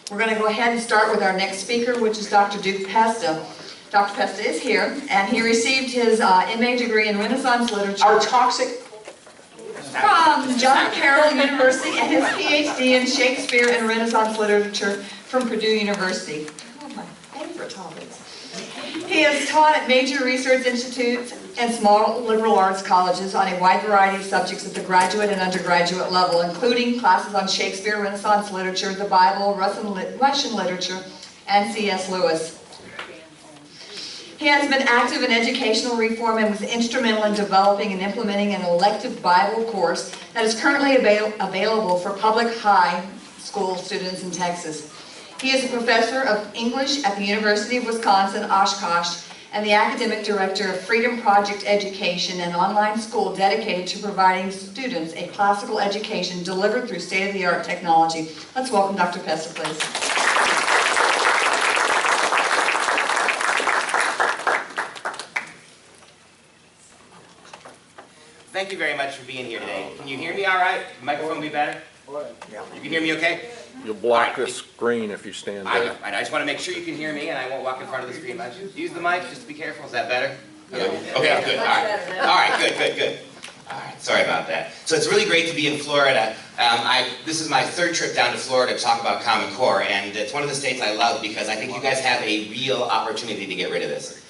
We're going to go ahead and start with our next speaker, which is Dr. Duke Pesta. Dr. Pesta is here, and he received his MA degree in Renaissance Literature Our toxic from John Carroll University and his PhD in Shakespeare and Renaissance Literature from Purdue University. Oh, my favorite topics. He has taught at major research institutes and small liberal arts colleges on a wide variety of subjects at the graduate and undergraduate level, including classes on Shakespeare, Renaissance literature, the Bible, Russian literature, and C.S. Lewis. He has been active in educational reform and was instrumental in developing and implementing an elective Bible course that is currently available for public high school students in Texas. He is a professor of English at the University of Wisconsin-Oshkosh and the academic director of Freedom Project Education, an online school dedicated to providing students a classical education delivered through state-of-the-art technology. Let's welcome Dr. Pesta, please. Thank you very much for being here today. Can you hear me all right? The microphone will be better? Yeah. You can hear me okay? You'll block the screen if you stand there. I just want to make sure you can hear me and I won't walk in front of the screen much. Use the mic, just be careful. Is that better? Okay, good. All right. All right, good. All right, sorry about that. So it's really great to be in Florida. This is my third trip down to Florida to talk about Common Core, and it's one of the states I love because I think you guys have a real opportunity to get rid of this.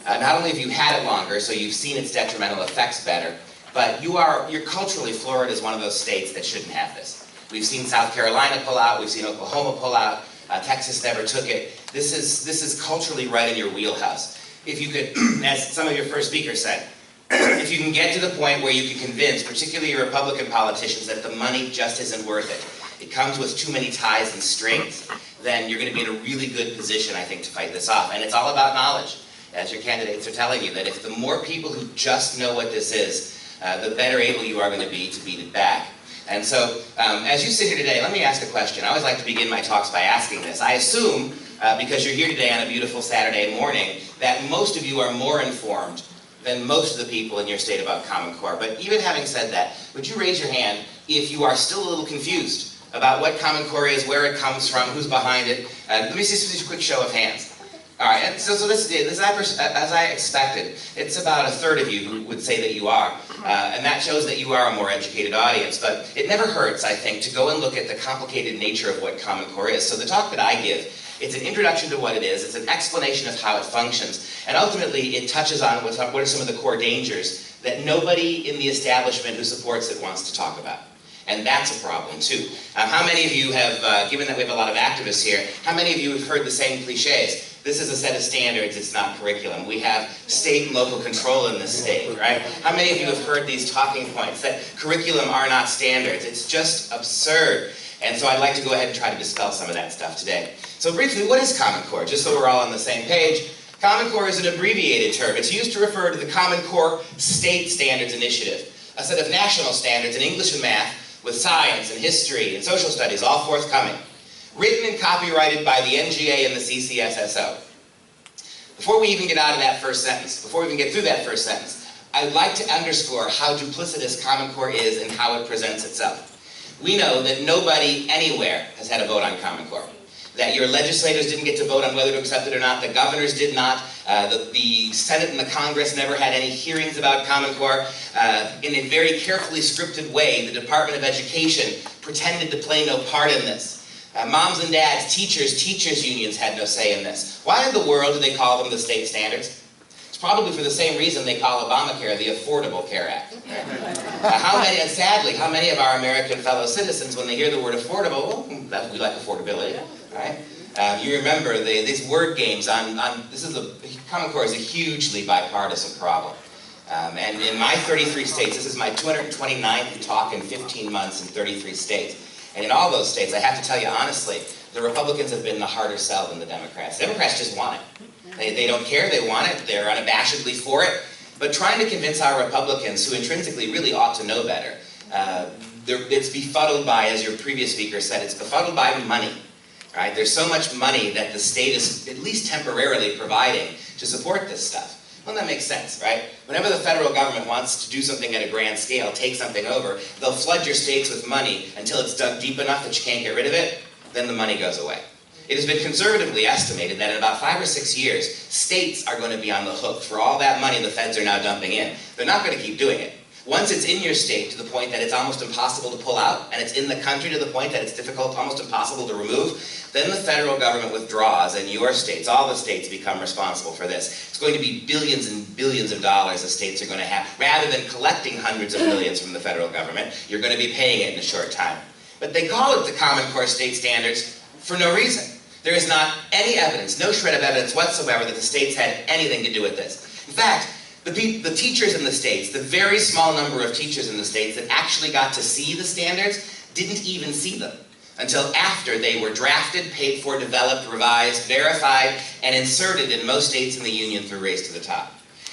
Not only have you had it longer, so you've seen its detrimental effects better, but you're culturally, Florida is one of those states that shouldn't have this. We've seen South Carolina pull out, we've seen Oklahoma pull out, Texas never took it. This is culturally right in your wheelhouse. If you could, as some of your first speakers said, if you can get to the point where you can convince, particularly your Republican politicians, that the money just isn't worth it, it comes with too many ties and strings, then you're going to be in a really good position, I think, to fight this off. And it's all about knowledge, as your candidates are telling you, that if the more people who just know what this is, the better able you are going to be to beat it back. And so, as you sit here today, let me ask a question. I always like to begin my talks by asking this. I assume, because you're here today on a beautiful Saturday morning, that most of you are more informed than most of the people in your state about Common Core. But even having said that, would you raise your hand if you are still a little confused about what Common Core is, where it comes from, who's behind it? Let me see a quick show of hands. All right, and so this is as I expected. It's about a third of you who would say that you are, and that shows that you are a more educated audience. But it never hurts, I think, to go and look at the complicated nature of what Common Core is. So the talk that I give, it's an introduction to what it is, it's an explanation of how it functions, and ultimately it touches on what are some of the core dangers that nobody in the establishment who supports it wants to talk about. And that's a problem, too. How many of you have, given that we have a lot of activists here, how many of you have heard the same cliches? This is a set of standards, it's not curriculum. We have state and local control in this state, right? How many of you have heard these talking points, that curriculum are not standards? It's just absurd. And so I'd like to go ahead and try to dispel some of that stuff today. So briefly, what is Common Core? Just so we're all on the same page. Common Core is an abbreviated term. It's used to refer to the Common Core State Standards Initiative, a set of national standards in English and math with science and history and social studies all forthcoming. Written and copyrighted by the NGA and the CCSSO. Before we even get out of that first sentence, before we even get through that first sentence, I'd like to underscore how duplicitous Common Core is and how it presents itself. We know that nobody anywhere has had a vote on Common Core. That your legislators didn't get to vote on whether to accept it or not, the governors did not, the Senate and the Congress never had any hearings about Common Core. In a very carefully scripted way, the Department of Education pretended to play no part in this. Moms and dads, teachers unions had no say in this. Why in the world do they call them the state standards? It's probably for the same reason they call Obamacare the Affordable Care Act. And sadly, how many of our American fellow citizens, when they hear the word affordable, well, we like affordability, right? You remember these word games Common Core is a hugely bipartisan problem. And in my 33 states, this is my 229th talk in 15 months in 33 states. And in all those states, I have to tell you honestly, the Republicans have been the harder sell than the Democrats. The Democrats just want it. They don't care, they want it, they're unabashedly for it. But trying to convince our Republicans, who intrinsically really ought to know better, it's befuddled by, as your previous speaker said, it's befuddled by money. Right? There's so much money that the state is at least temporarily providing to support this stuff. Well, that makes sense, right? Whenever the federal government wants to do something at a grand scale, take something over, they'll flood your states with money until it's dug deep enough that you can't get rid of it, then the money goes away. It has been conservatively estimated that in about 5 or 6 years, states are going to be on the hook for all that money the feds are now dumping in. They're not going to keep doing it. Once it's in your state to the point that it's almost impossible to pull out, and it's in the country to the point that it's difficult, almost impossible to remove, then the federal government withdraws and your states, all the states, become responsible for this. It's going to be billions and billions of dollars the states are going to have. Rather than collecting hundreds of millions from the federal government, you're going to be paying it in a short time. But they call it the Common Core State Standards for no reason. There is not any evidence, no shred of evidence whatsoever that the states had anything to do with this. In fact, the teachers in the states, the very small number of teachers in the states that actually got to see the standards, didn't even see them until after they were drafted, paid for, developed, revised, verified, and inserted in most states in the Union through Race to the Top.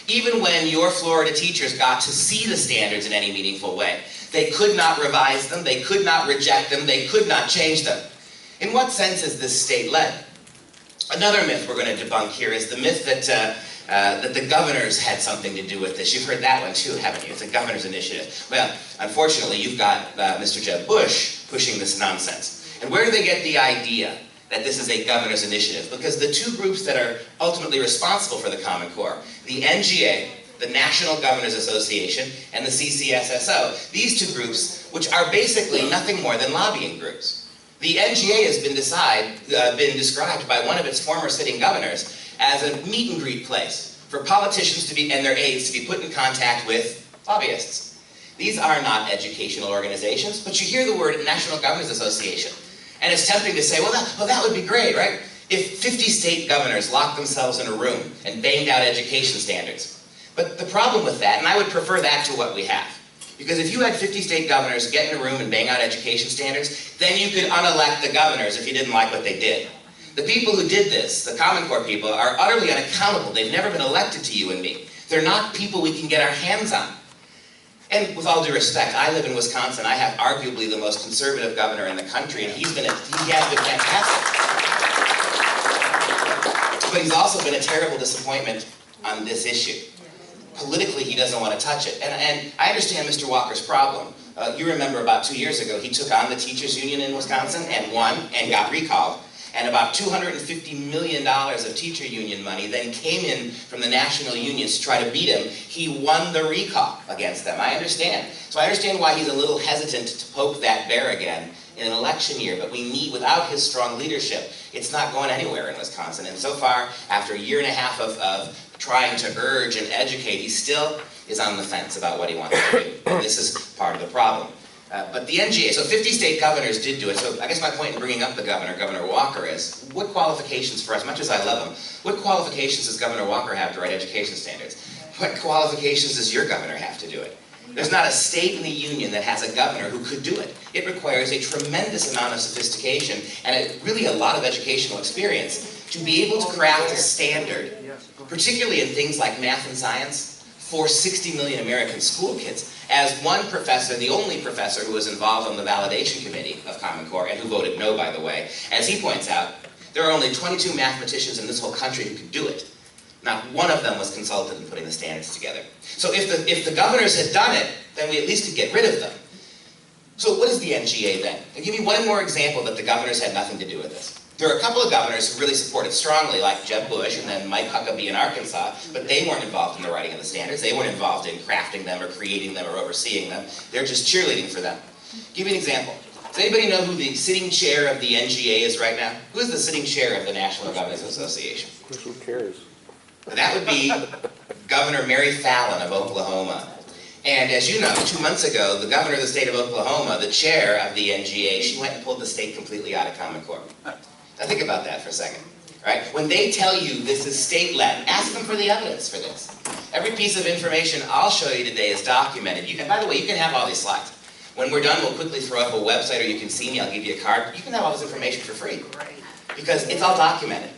Even when your Florida teachers got to see the standards in any meaningful way, they could not revise them, they could not reject them, they could not change them. In what sense is this state-led? Another myth we're going to debunk here is the myth that the governors had something to do with this. You've heard that one too, haven't you? It's a governor's initiative. Well, unfortunately, you've got Mr. Jeb Bush pushing this nonsense. And where do they get the idea that this is a governor's initiative? Because the two groups that are ultimately responsible for the Common Core, the NGA, the National Governors Association, and the CCSSO, these two groups, which are basically nothing more than lobbying groups. The NGA has been described by one of its former sitting governors as a meet and greet place for politicians to be, and their aides to be put in contact with lobbyists. These are not educational organizations, but you hear the word National Governors Association, and it's tempting to say, well, that would be great, right? If 50 state governors locked themselves in a room and banged out education standards. But the problem with that, and I would prefer that to what we have, because if you had 50 state governors get in a room and bang out education standards, then you could unelect the governors if you didn't like what they did. The people who did this, the Common Core people, are utterly unaccountable. They've never been elected to you and me. They're not people we can get our hands on. And with all due respect, I live in Wisconsin. I have arguably the most conservative governor in the country, and he has been fantastic. But he's also been a terrible disappointment on this issue. Politically, he doesn't want to touch it. And I understand Mr. Walker's problem. You remember about 2 years ago, he took on the teachers union in Wisconsin and won and got recalled. And about $250 million of teacher union money then came in from the national unions to try to beat him. He won the recall against them. I understand. So I understand why he's a little hesitant to poke that bear again in an election year. But we need, without his strong leadership, it's not going anywhere in Wisconsin. And so far, after a year and a half of trying to urge and educate, he still is on the fence about what he wants to do. And this is part of the problem. But the NGA, so 50 state governors did do it. So I guess my point in bringing up the governor, Governor Walker, is what qualifications, for as much as I love him, what qualifications does Governor Walker have to write education standards? What qualifications does your governor have to do it? There's not a state in the union that has a governor who could do it. It requires a tremendous amount of sophistication and really a lot of educational experience to be able to craft a standard, particularly in things like math and science, for 60 million American school kids. As one professor, the only professor who was involved on the validation committee of Common Core, and who voted no, by the way, as he points out, there are only 22 mathematicians in this whole country who could do it. Not one of them was consulted in putting the standards together. So if the governors had done it, then we at least could get rid of them. So what is the NGA then? I'll give you one more example that the governors had nothing to do with this. There are a couple of governors who really supported strongly, like Jeb Bush and then Mike Huckabee in Arkansas, but they weren't involved in the writing of the standards. They weren't involved in crafting them or creating them or overseeing them. They're just cheerleading for them. I'll give you an example. Does anybody know who the sitting chair of the NGA is right now? Who is the sitting chair of the National Governors Association? Who cares? That would be Governor Mary Fallin of Oklahoma. And as you know, 2 months ago, the governor of the state of Oklahoma, the chair of the NGA, she went and pulled the state completely out of Common Core. Now think about that for a second. Right? When they tell you this is state-led, ask them for the evidence for this. Every piece of information I'll show you today is documented. And by the way, you can have all these slides. When we're done, we'll quickly throw up a website, or you can see me, I'll give you a card. You can have all this information for free. Because it's all documented.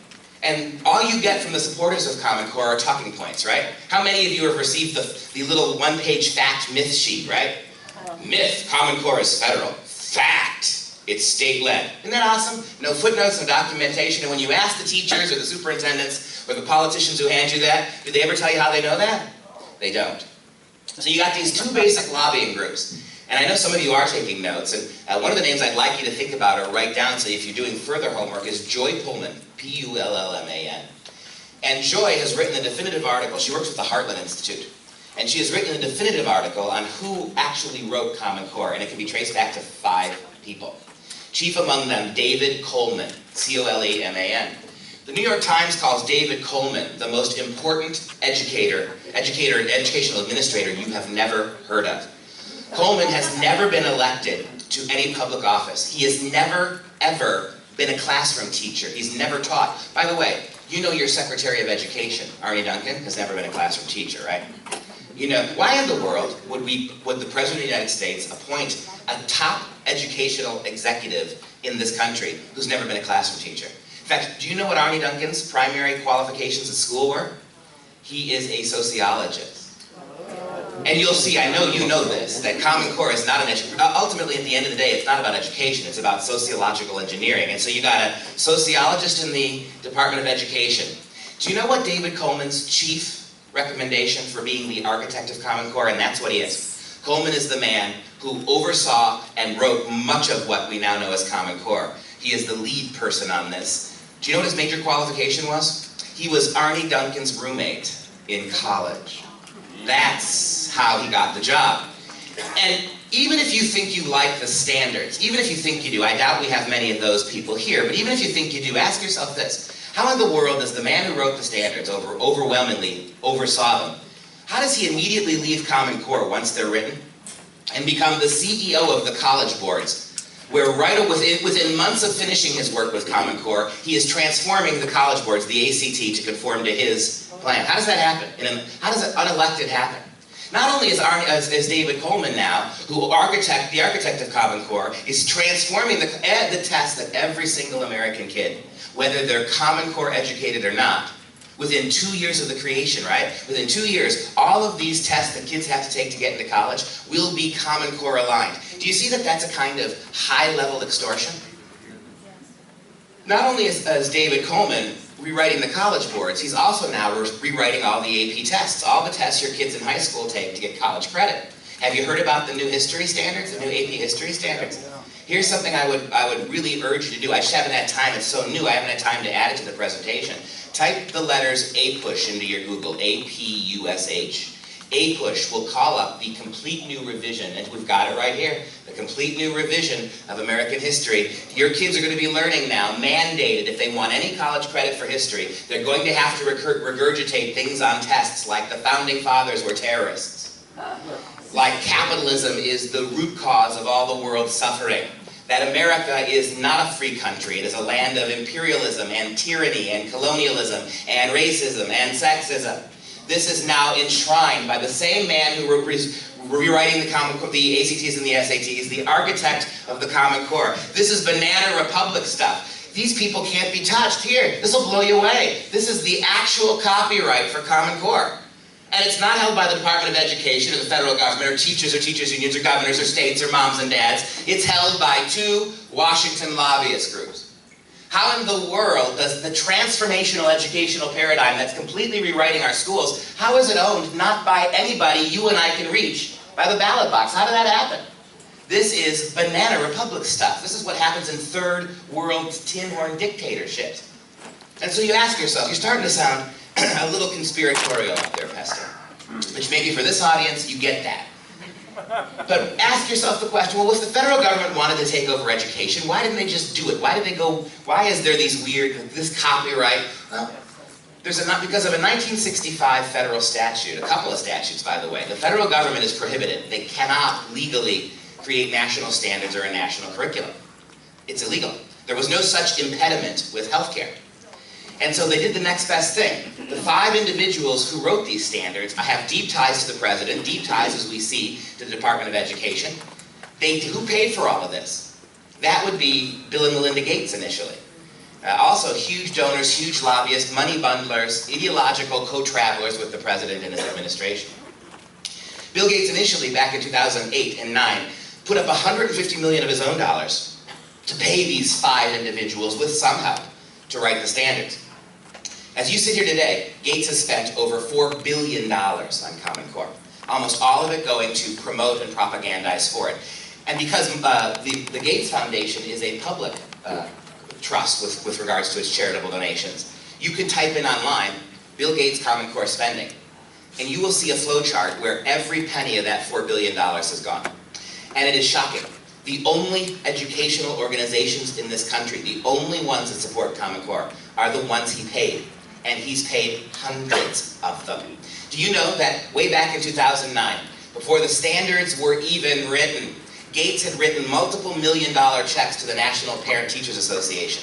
And all you get from the supporters of Common Core are talking points, right? How many of you have received the little one-page fact myth sheet, right? Myth, Common Core is federal. Fact, it's state-led. Isn't that awesome? No footnotes, no documentation. And when you ask the teachers or the superintendents or the politicians who hand you that, do they ever tell you how they know that? They don't. So you got these two basic lobbying groups. And I know some of you are taking notes, and one of the names I'd like you to think about or write down so if you're doing further homework is Joy Pullman, P-U-L-L-M-A-N. And Joy has written a definitive article. She works with the Heartland Institute. And she has written a definitive article on who actually wrote Common Core, and it can be traced back to 5 people. Chief among them, David Coleman, C-O-L-E-M-A-N. The New York Times calls David Coleman the most important educator and educational administrator you have never heard of. Coleman has never been elected to any public office. He has never, ever been a classroom teacher. He's never taught. By the way, you know your Secretary of Education, Arne Duncan, has never been a classroom teacher, right? You know, why in the world would the President of the United States appoint a top educational executive in this country who's never been a classroom teacher? In fact, do you know what Arne Duncan's primary qualifications at school were? He is a sociologist. And you'll see, I know you know this, that Common Core is not ultimately at the end of the day, it's not about education, it's about sociological engineering. And so you got a sociologist in the Department of Education. Do you know what David Coleman's chief recommendation for being the architect of Common Core? And that's what he is. Coleman is the man who oversaw and wrote much of what we now know as Common Core. He is the lead person on this. Do you know what his major qualification was? He was Arne Duncan's roommate in college. That's how he got the job. And even if you think you like the standards, even if you think you do, I doubt we have many of those people here, but even if you think you do, ask yourself this. How in the world does the man who wrote the standards overwhelmingly oversaw them, how does he immediately leave Common Core once they're written and become the CEO of the college boards, where within months of finishing his work with Common Core, he is transforming the college boards, the ACT, to conform to his plan? How does that happen? How does it unelected happen? Not only is David Coleman now, the architect of Common Core, is transforming the test that every single American kid, whether they're Common Core educated or not, within 2 years of the creation, right? Within 2 years, all of these tests that kids have to take to get into college will be Common Core aligned. Do you see that that's a kind of high-level extortion? Not only is David Coleman rewriting the college boards, he's also now rewriting all the AP tests, all the tests your kids in high school take to get college credit. Have you heard about the new history standards, the new AP history standards? Here's something I would really urge you to do. I just haven't had time, it's so new, I haven't had time to add it to the presentation. Type the letters APUSH into your Google, A-P-U-S-H. APUSH will call up the complete new revision, and we've got it right here, the complete new revision of American history. Your kids are going to be learning now, mandated, if they want any college credit for history, they're going to have to regurgitate things on tests like the Founding Fathers were terrorists, like capitalism is the root cause of all the world's suffering, that America is not a free country, it is a land of imperialism and tyranny and colonialism and racism and sexism. This is now enshrined by the same man who rewriting the ACTs and the SATs, the architect of the Common Core. This is banana republic stuff. These people can't be touched. Here, this will blow you away. This is the actual copyright for Common Core. And it's not held by the Department of Education or the federal government or teachers unions or governors or states or moms and dads. It's held by 2 Washington lobbyist groups. How in the world does the transformational educational paradigm that's completely rewriting our schools, how is it owned not by anybody you and I can reach by the ballot box? How did that happen? This is banana republic stuff. This is what happens in third world tin horn dictatorships. And so you ask yourself, you're starting to sound a little conspiratorial up there, Pesta. Which maybe for this audience, you get that. But ask yourself the question, well, if the federal government wanted to take over education, why didn't they just do it? Why is there this copyright? Well, because of a 1965 federal statute, a couple of statutes, by the way. The federal government is prohibited. They cannot legally create national standards or a national curriculum. It's illegal. There was no such impediment with healthcare. And so they did the next best thing. The 5 individuals who wrote these standards have deep ties to the president, deep ties, as we see, to the Department of Education. Who paid for all of this? That would be Bill and Melinda Gates initially. Also huge donors, huge lobbyists, money bundlers, ideological co-travelers with the president and his administration. Bill Gates initially, back in 2008 and 9, put up $150 million of his own dollars to pay these 5 individuals with some help to write the standards. As you sit here today, Gates has spent over $4 billion on Common Core. almost all of it going to promote and propagandize for it. And because the Gates Foundation is a public trust with regards to its charitable donations, you can type in online, Bill Gates Common Core spending, and you will see a flow chart where every penny of that $4 billion has gone. And it is shocking. The only educational organizations in this country, the only ones that support Common Core, are the ones he paid. And he's paid hundreds of them. Do you know that way back in 2009, before the standards were even written, Gates had written multiple million-dollar checks to the National Parent-Teachers Association.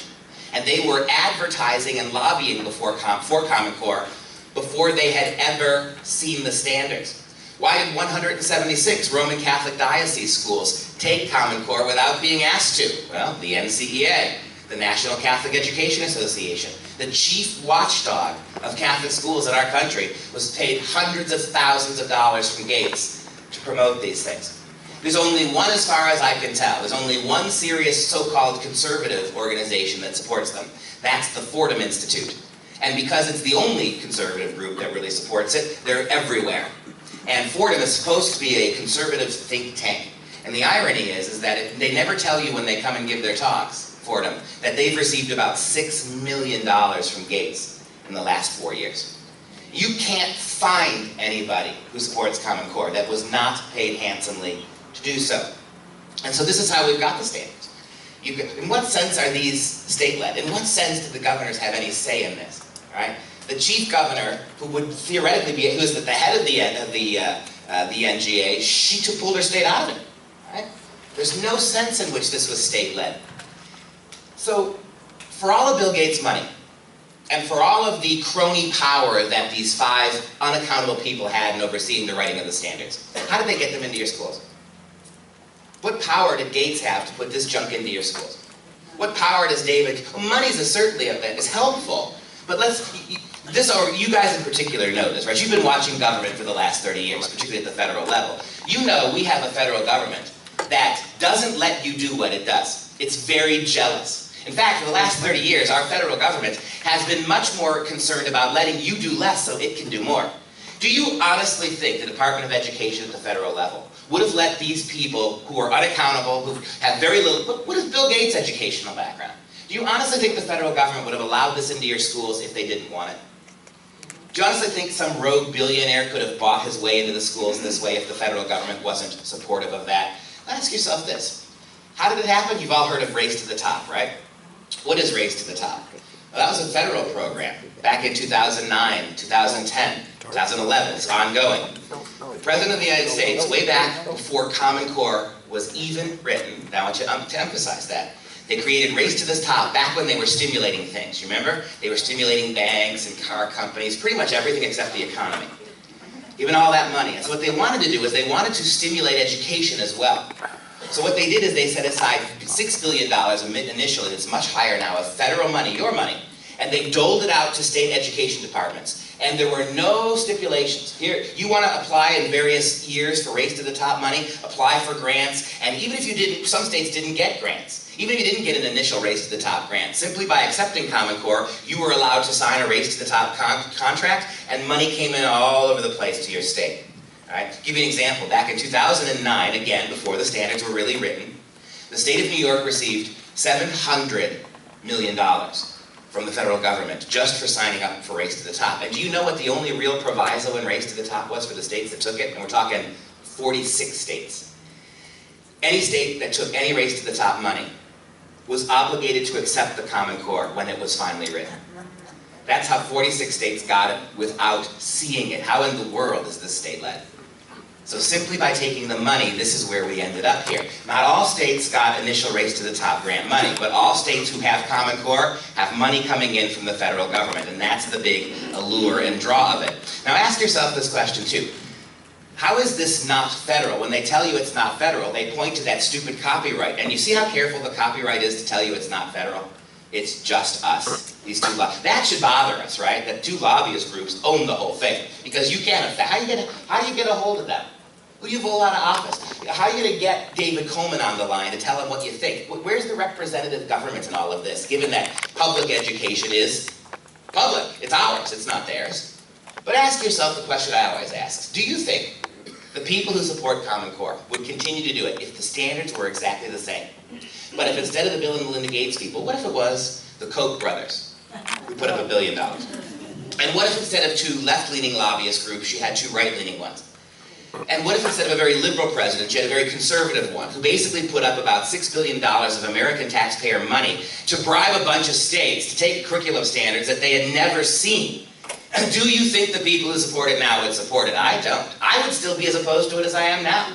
And they were advertising and lobbying for Common Core before they had ever seen the standards. Why did 176 Roman Catholic diocese schools take Common Core without being asked to? Well, the NCEA, the National Catholic Education Association, the chief watchdog of Catholic schools in our country, was paid hundreds of thousands of dollars from Gates to promote these things. There's only one, as far as I can tell, there's only one serious so-called conservative organization that supports them. That's the Fordham Institute. And because it's the only conservative group that really supports it, they're everywhere. And Fordham is supposed to be a conservative think tank. And the irony is that they never tell you when they come and give their talks, Fordham, that they've received about $6 million from Gates in the last 4 years. You can't find anybody who supports Common Core that was not paid handsomely to do so. And so this is how we've got the standards. In what sense are these state-led? In what sense do the governors have any say in this? Right? The chief governor, who would theoretically be, who is at the head of the NGA, she pulled her state out of it. Right? There's no sense in which this was state-led. So, for all of Bill Gates' money, and for all of the crony power that these 5 unaccountable people had in overseeing the writing of the standards, how did they get them into your schools? What power did Gates have to put this junk into your schools? What power does David? Well, money's certainly is helpful, but you guys in particular know this, right? You've been watching government for the last 30 years, particularly at the federal level. You know we have a federal government that doesn't let you do what it does. It's very jealous. In fact, for the last 30 years, our federal government has been much more concerned about letting you do less so it can do more. Do you honestly think the Department of Education at the federal level would have let these people who are unaccountable, who have very little, what is Bill Gates' educational background? Do you honestly think the federal government would have allowed this into your schools if they didn't want it? Do you honestly think some rogue billionaire could have bought his way into the schools this way if the federal government wasn't supportive of that? Ask yourself this. How did it happen? You've all heard of Race to the Top, right? What is Race to the Top? Well, that was a federal program back in 2009, 2010, 2011. It's ongoing. The President of the United States, way back before Common Core was even written, now I want you to emphasize that, they created Race to the Top back when they were stimulating things. You remember? They were stimulating banks and car companies, pretty much everything except the economy. Giving all that money. And so what they wanted to do is they wanted to stimulate education as well. So what they did is they set aside $6 billion initially, it's much higher now, of federal money, your money, and they doled it out to state education departments. And there were no stipulations. Here, you want to apply in various years for Race to the Top money, apply for grants, and even if you didn't, some states didn't get grants. Even if you didn't get an initial Race to the Top grant, simply by accepting Common Core, you were allowed to sign a Race to the Top contract, and money came in all over the place to your state. All right? Give you an example. Back in 2009, again, before the standards were really written, the state of New York received $700 million from the federal government just for signing up for Race to the Top. And do you know what the only real proviso in Race to the Top was for the states that took it? And we're talking 46 states. Any state that took any Race to the Top money was obligated to accept the Common Core when it was finally written. That's how 46 states got it without seeing it. How in the world is this state-led? So simply by taking the money, this is where we ended up here. Not all states got initial Race to the Top grant money, but all states who have Common Core have money coming in from the federal government, and that's the big allure and draw of it. Now ask yourself this question too. How is this not federal? When they tell you it's not federal, they point to that stupid copyright. And you see how careful the copyright is to tell you it's not federal? It's just us. These two that should bother us, right? That 2 lobbyist groups own the whole thing. Because you can't, how do you get a hold of them? Who do you vote out of office? How are you going to get David Coleman on the line to tell him what you think? Where's the representative government in all of this, given that public education is public? It's ours, it's not theirs. But ask yourself the question I always ask. Do you think The people who support Common Core would continue to do it if the standards were exactly the same. But if instead of the Bill and Melinda Gates people, what if it was the Koch brothers who put up $1 billion? And what if instead of 2 left-leaning lobbyist groups, she had 2 right-leaning ones? And what if instead of a very liberal president, she had a very conservative one, who basically put up about $6 billion of American taxpayer money to bribe a bunch of states to take curriculum standards that they had never seen? Do you think the people who support it now would support it? I don't. I would still be as opposed to it as I am now,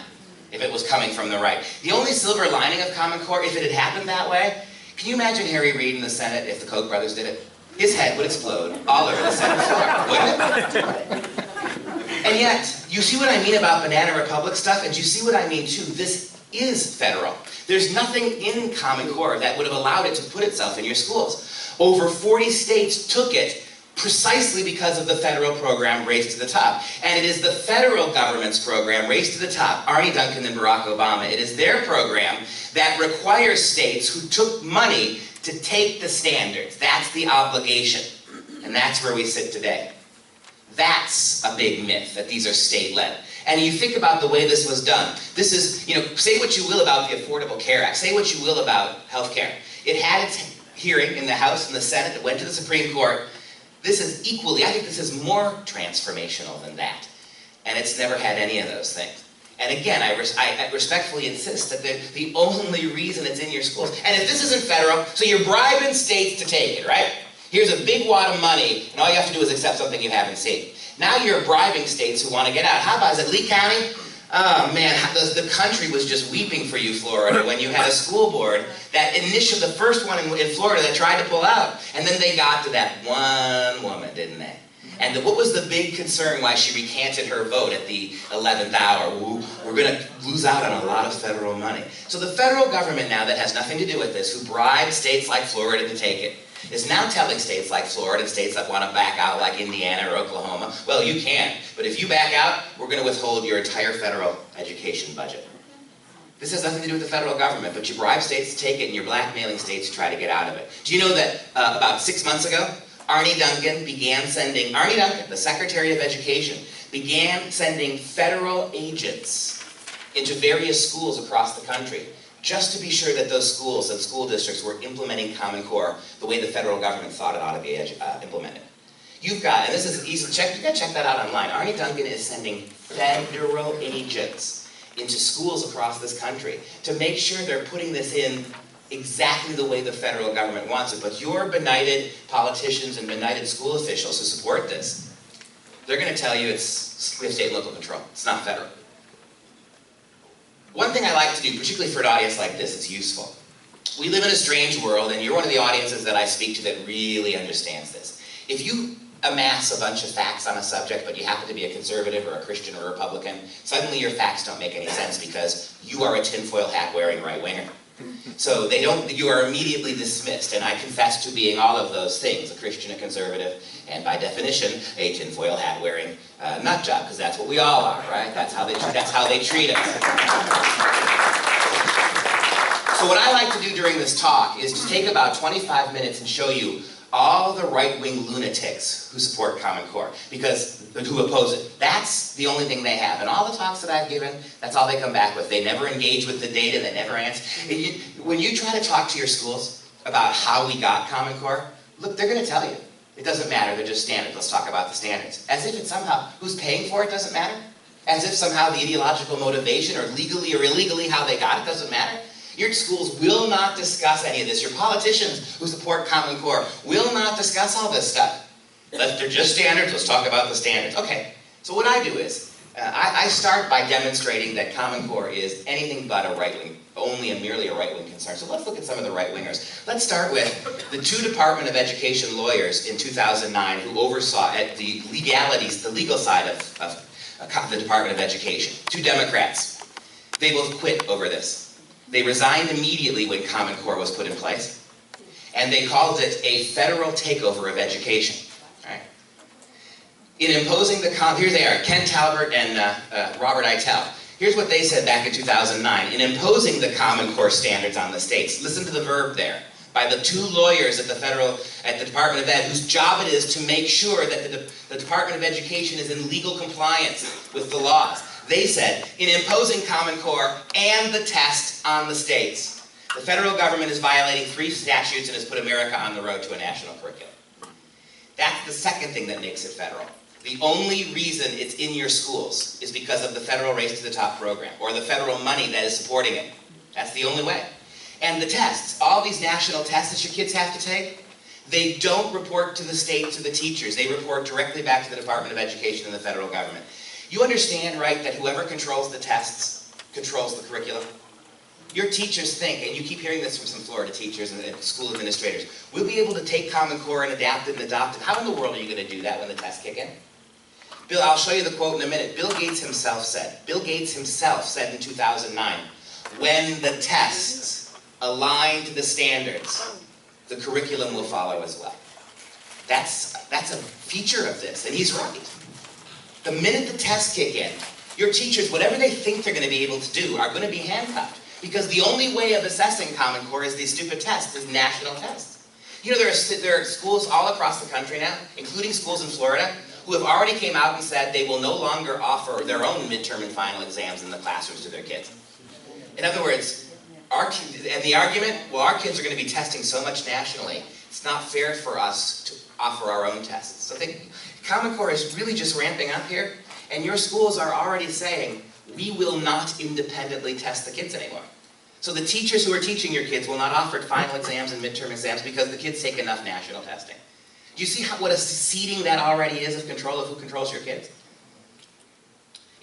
if it was coming from the right. The only silver lining of Common Core, if it had happened that way, can you imagine Harry Reid in the Senate if the Koch brothers did it? His head would explode all over the Senate floor, wouldn't it? And yet, you see what I mean about Banana Republic stuff, and you see what I mean too. This is federal. There's nothing in Common Core that would have allowed it to put itself in your schools. Over 40 states took it precisely because of the federal program Race to the Top. And it is the federal government's program, Race to the Top, Arne Duncan and Barack Obama, it is their program that requires states who took money to take the standards. That's the obligation. And that's where we sit today. That's a big myth, that these are state-led. And you think about the way this was done. This is, say what you will about the Affordable Care Act. Say what you will about health care. It had its hearing in the House and the Senate. It went to the Supreme Court. This is equally, I think this is more transformational than that. And it's never had any of those things. And again, I respectfully insist that the only reason it's in your schools, and if this isn't federal, so you're bribing states to take it, right? Here's a big wad of money, and all you have to do is accept something you haven't seen. Now you're bribing states who want to get out. How about, is it Lee County? Oh man, the country was just weeping for you, Florida, when you had a school board that initially, the first one in Florida that tried to pull out. And then they got to that one woman, didn't they? And what was the big concern why she recanted her vote at the 11th hour? Ooh, we're going to lose out on a lot of federal money. So the federal government now that has nothing to do with this, who bribed states like Florida to take it, is now telling states like Florida and states that want to back out like Indiana or Oklahoma, well, you can, but if you back out, we're going to withhold your entire federal education budget. This has nothing to do with the federal government, but you bribe states to take it and you're blackmailing states to try to get out of it. Do you know that about 6 months ago, Arne Duncan, the Secretary of Education, began sending federal agents into various schools across the country just to be sure that those schools and school districts were implementing Common Core the way the federal government thought it ought to be implemented. You've got, and this is easy, you can check that out online. Arne Duncan is sending federal agents into schools across this country to make sure they're putting this in exactly the way the federal government wants it. But your benighted politicians and benighted school officials who support this, they're going to tell you we have state and local control. It's not federal. One thing I like to do, particularly for an audience like this, is useful. We live in a strange world, and you're one of the audiences that I speak to that really understands this. If you amass a bunch of facts on a subject, but you happen to be a conservative or a Christian or a Republican, suddenly your facts don't make any sense because you are a tinfoil hat-wearing right-winger. So you are immediately dismissed, and I confess to being all of those things, a Christian, a conservative, and by definition, a tinfoil hat-wearing nut job, because that's what we all are, right? That's how they treat us. So what I like to do during this talk is to take about 25 minutes and show you all the right-wing lunatics who support Common Core, who oppose it. That's the only thing they have. And all the talks that I've given, that's all they come back with. They never engage with the data, they never answer. When you try to talk to your schools about how we got Common Core, look, they're going to tell you. It doesn't matter, they're just standards. Let's talk about the standards. As if it's somehow, who's paying for it doesn't matter. As if somehow the ideological motivation, or legally or illegally how they got it, doesn't matter. Your schools will not discuss any of this. Your politicians who support Common Core will not discuss all this stuff. They're just standards, let's talk about the standards. Okay, so what I do is, I start by demonstrating that Common Core is anything but a right-wing, merely a right-wing concern. So let's look at some of the right-wingers. Let's start with the 2 Department of Education lawyers in 2009 who oversaw at the legalities, the legal side of the Department of Education. 2 Democrats. They both quit over this. They resigned immediately when Common Core was put in place, and they called it a federal takeover of education. Right? In imposing here they are, Ken Talbert and Robert Eitel. Here's what they said back in 2009. In imposing the Common Core standards on the states, listen to the verb there, by the 2 lawyers at the Department of Ed, whose job it is to make sure that the Department of Education is in legal compliance with the laws. They said, in imposing Common Core and the test on the states, the federal government is violating 3 statutes and has put America on the road to a national curriculum. That's the second thing that makes it federal. The only reason it's in your schools is because of the federal Race to the Top program, or the federal money that is supporting it. That's the only way. And the tests, all these national tests that your kids have to take, they don't report to the state, to the teachers. They report directly back to the Department of Education and the federal government. You understand, right, that whoever controls the tests controls the curriculum? Your teachers think, and you keep hearing this from some Florida teachers and school administrators, we'll be able to take Common Core and adapt it and adopt it. How in the world are you going to do that when the tests kick in? Bill, I'll show you the quote in a minute. Bill Gates himself said in 2009, when the tests align to the standards, the curriculum will follow as well. That's a feature of this, and he's right. The minute the tests kick in, your teachers, whatever they think they're going to be able to do, are going to be handcuffed. Because the only way of assessing Common Core is these stupid tests, these national tests. You know, there are schools all across the country now, including schools in Florida, who have already came out and said they will no longer offer their own midterm and final exams in the classrooms to their kids. In other words, and the argument, well, our kids are going to be testing so much nationally, it's not fair for us to offer our own tests. So I think Common Core is really just ramping up here, and your schools are already saying, we will not independently test the kids anymore. So the teachers who are teaching your kids will not offer final exams and midterm exams because the kids take enough national testing. Do you see what a ceding that already is of control of who controls your kids?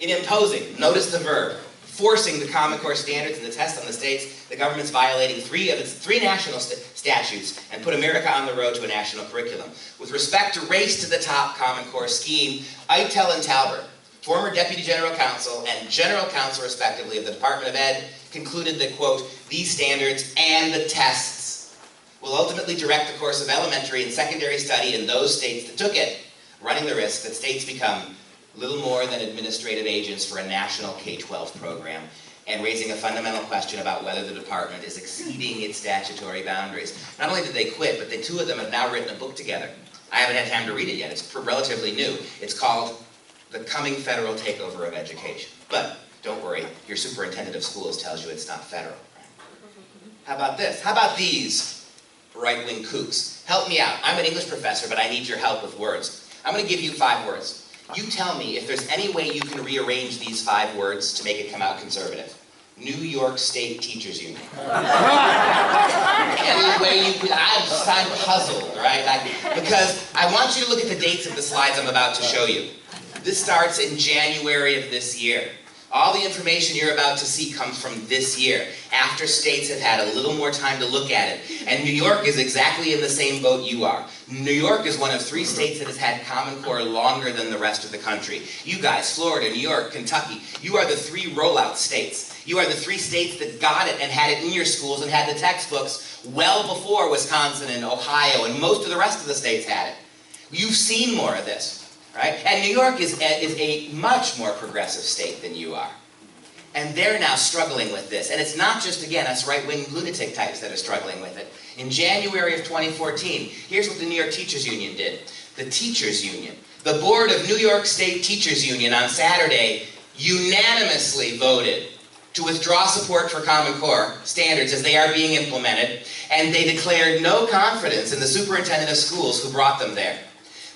In imposing, notice the verb, forcing the Common Core standards and the tests on the states, the government's violating 3 of its 3 national statutes and put America on the road to a national curriculum. With respect to Race to the Top Common Core scheme, Eitel and Talbert, former Deputy General Counsel and General Counsel, respectively, of the Department of Ed, concluded that, quote, these standards and the tests will ultimately direct the course of elementary and secondary study in those states that took it, running the risk that states become little more than administrative agents for a national K-12 program, and raising a fundamental question about whether the department is exceeding its statutory boundaries. Not only did they quit, but the 2 of them have now written a book together. I haven't had time to read it yet. It's relatively new. It's called The Coming Federal Takeover of Education. But don't worry, your superintendent of schools tells you it's not federal. How about this? How about these right-wing kooks? Help me out. I'm an English professor, but I need your help with words. I'm going to give you 5 words. You tell me if there's any way you can rearrange these 5 words to make it come out conservative. New York State Teachers Union. Any way you could, I'm puzzled, right? Because I want you to look at the dates of the slides I'm about to show you. This starts in January of this year. All the information you're about to see comes from this year, after states have had a little more time to look at it. And New York is exactly in the same boat you are. New York is one of 3 states that has had Common Core longer than the rest of the country. You guys, Florida, New York, Kentucky, you are the 3 rollout states. You are the 3 states that got it and had it in your schools and had the textbooks well before Wisconsin and Ohio and most of the rest of the states had it. You've seen more of this. Right? And New York is a much more progressive state than you are. And they're now struggling with this. And it's not just, again, us right-wing lunatic types that are struggling with it. In January of 2014, here's what the New York Teachers Union did. The Teachers Union, the board of New York State Teachers Union on Saturday unanimously voted to withdraw support for Common Core standards as they are being implemented, and they declared no confidence in the superintendent of schools who brought them there.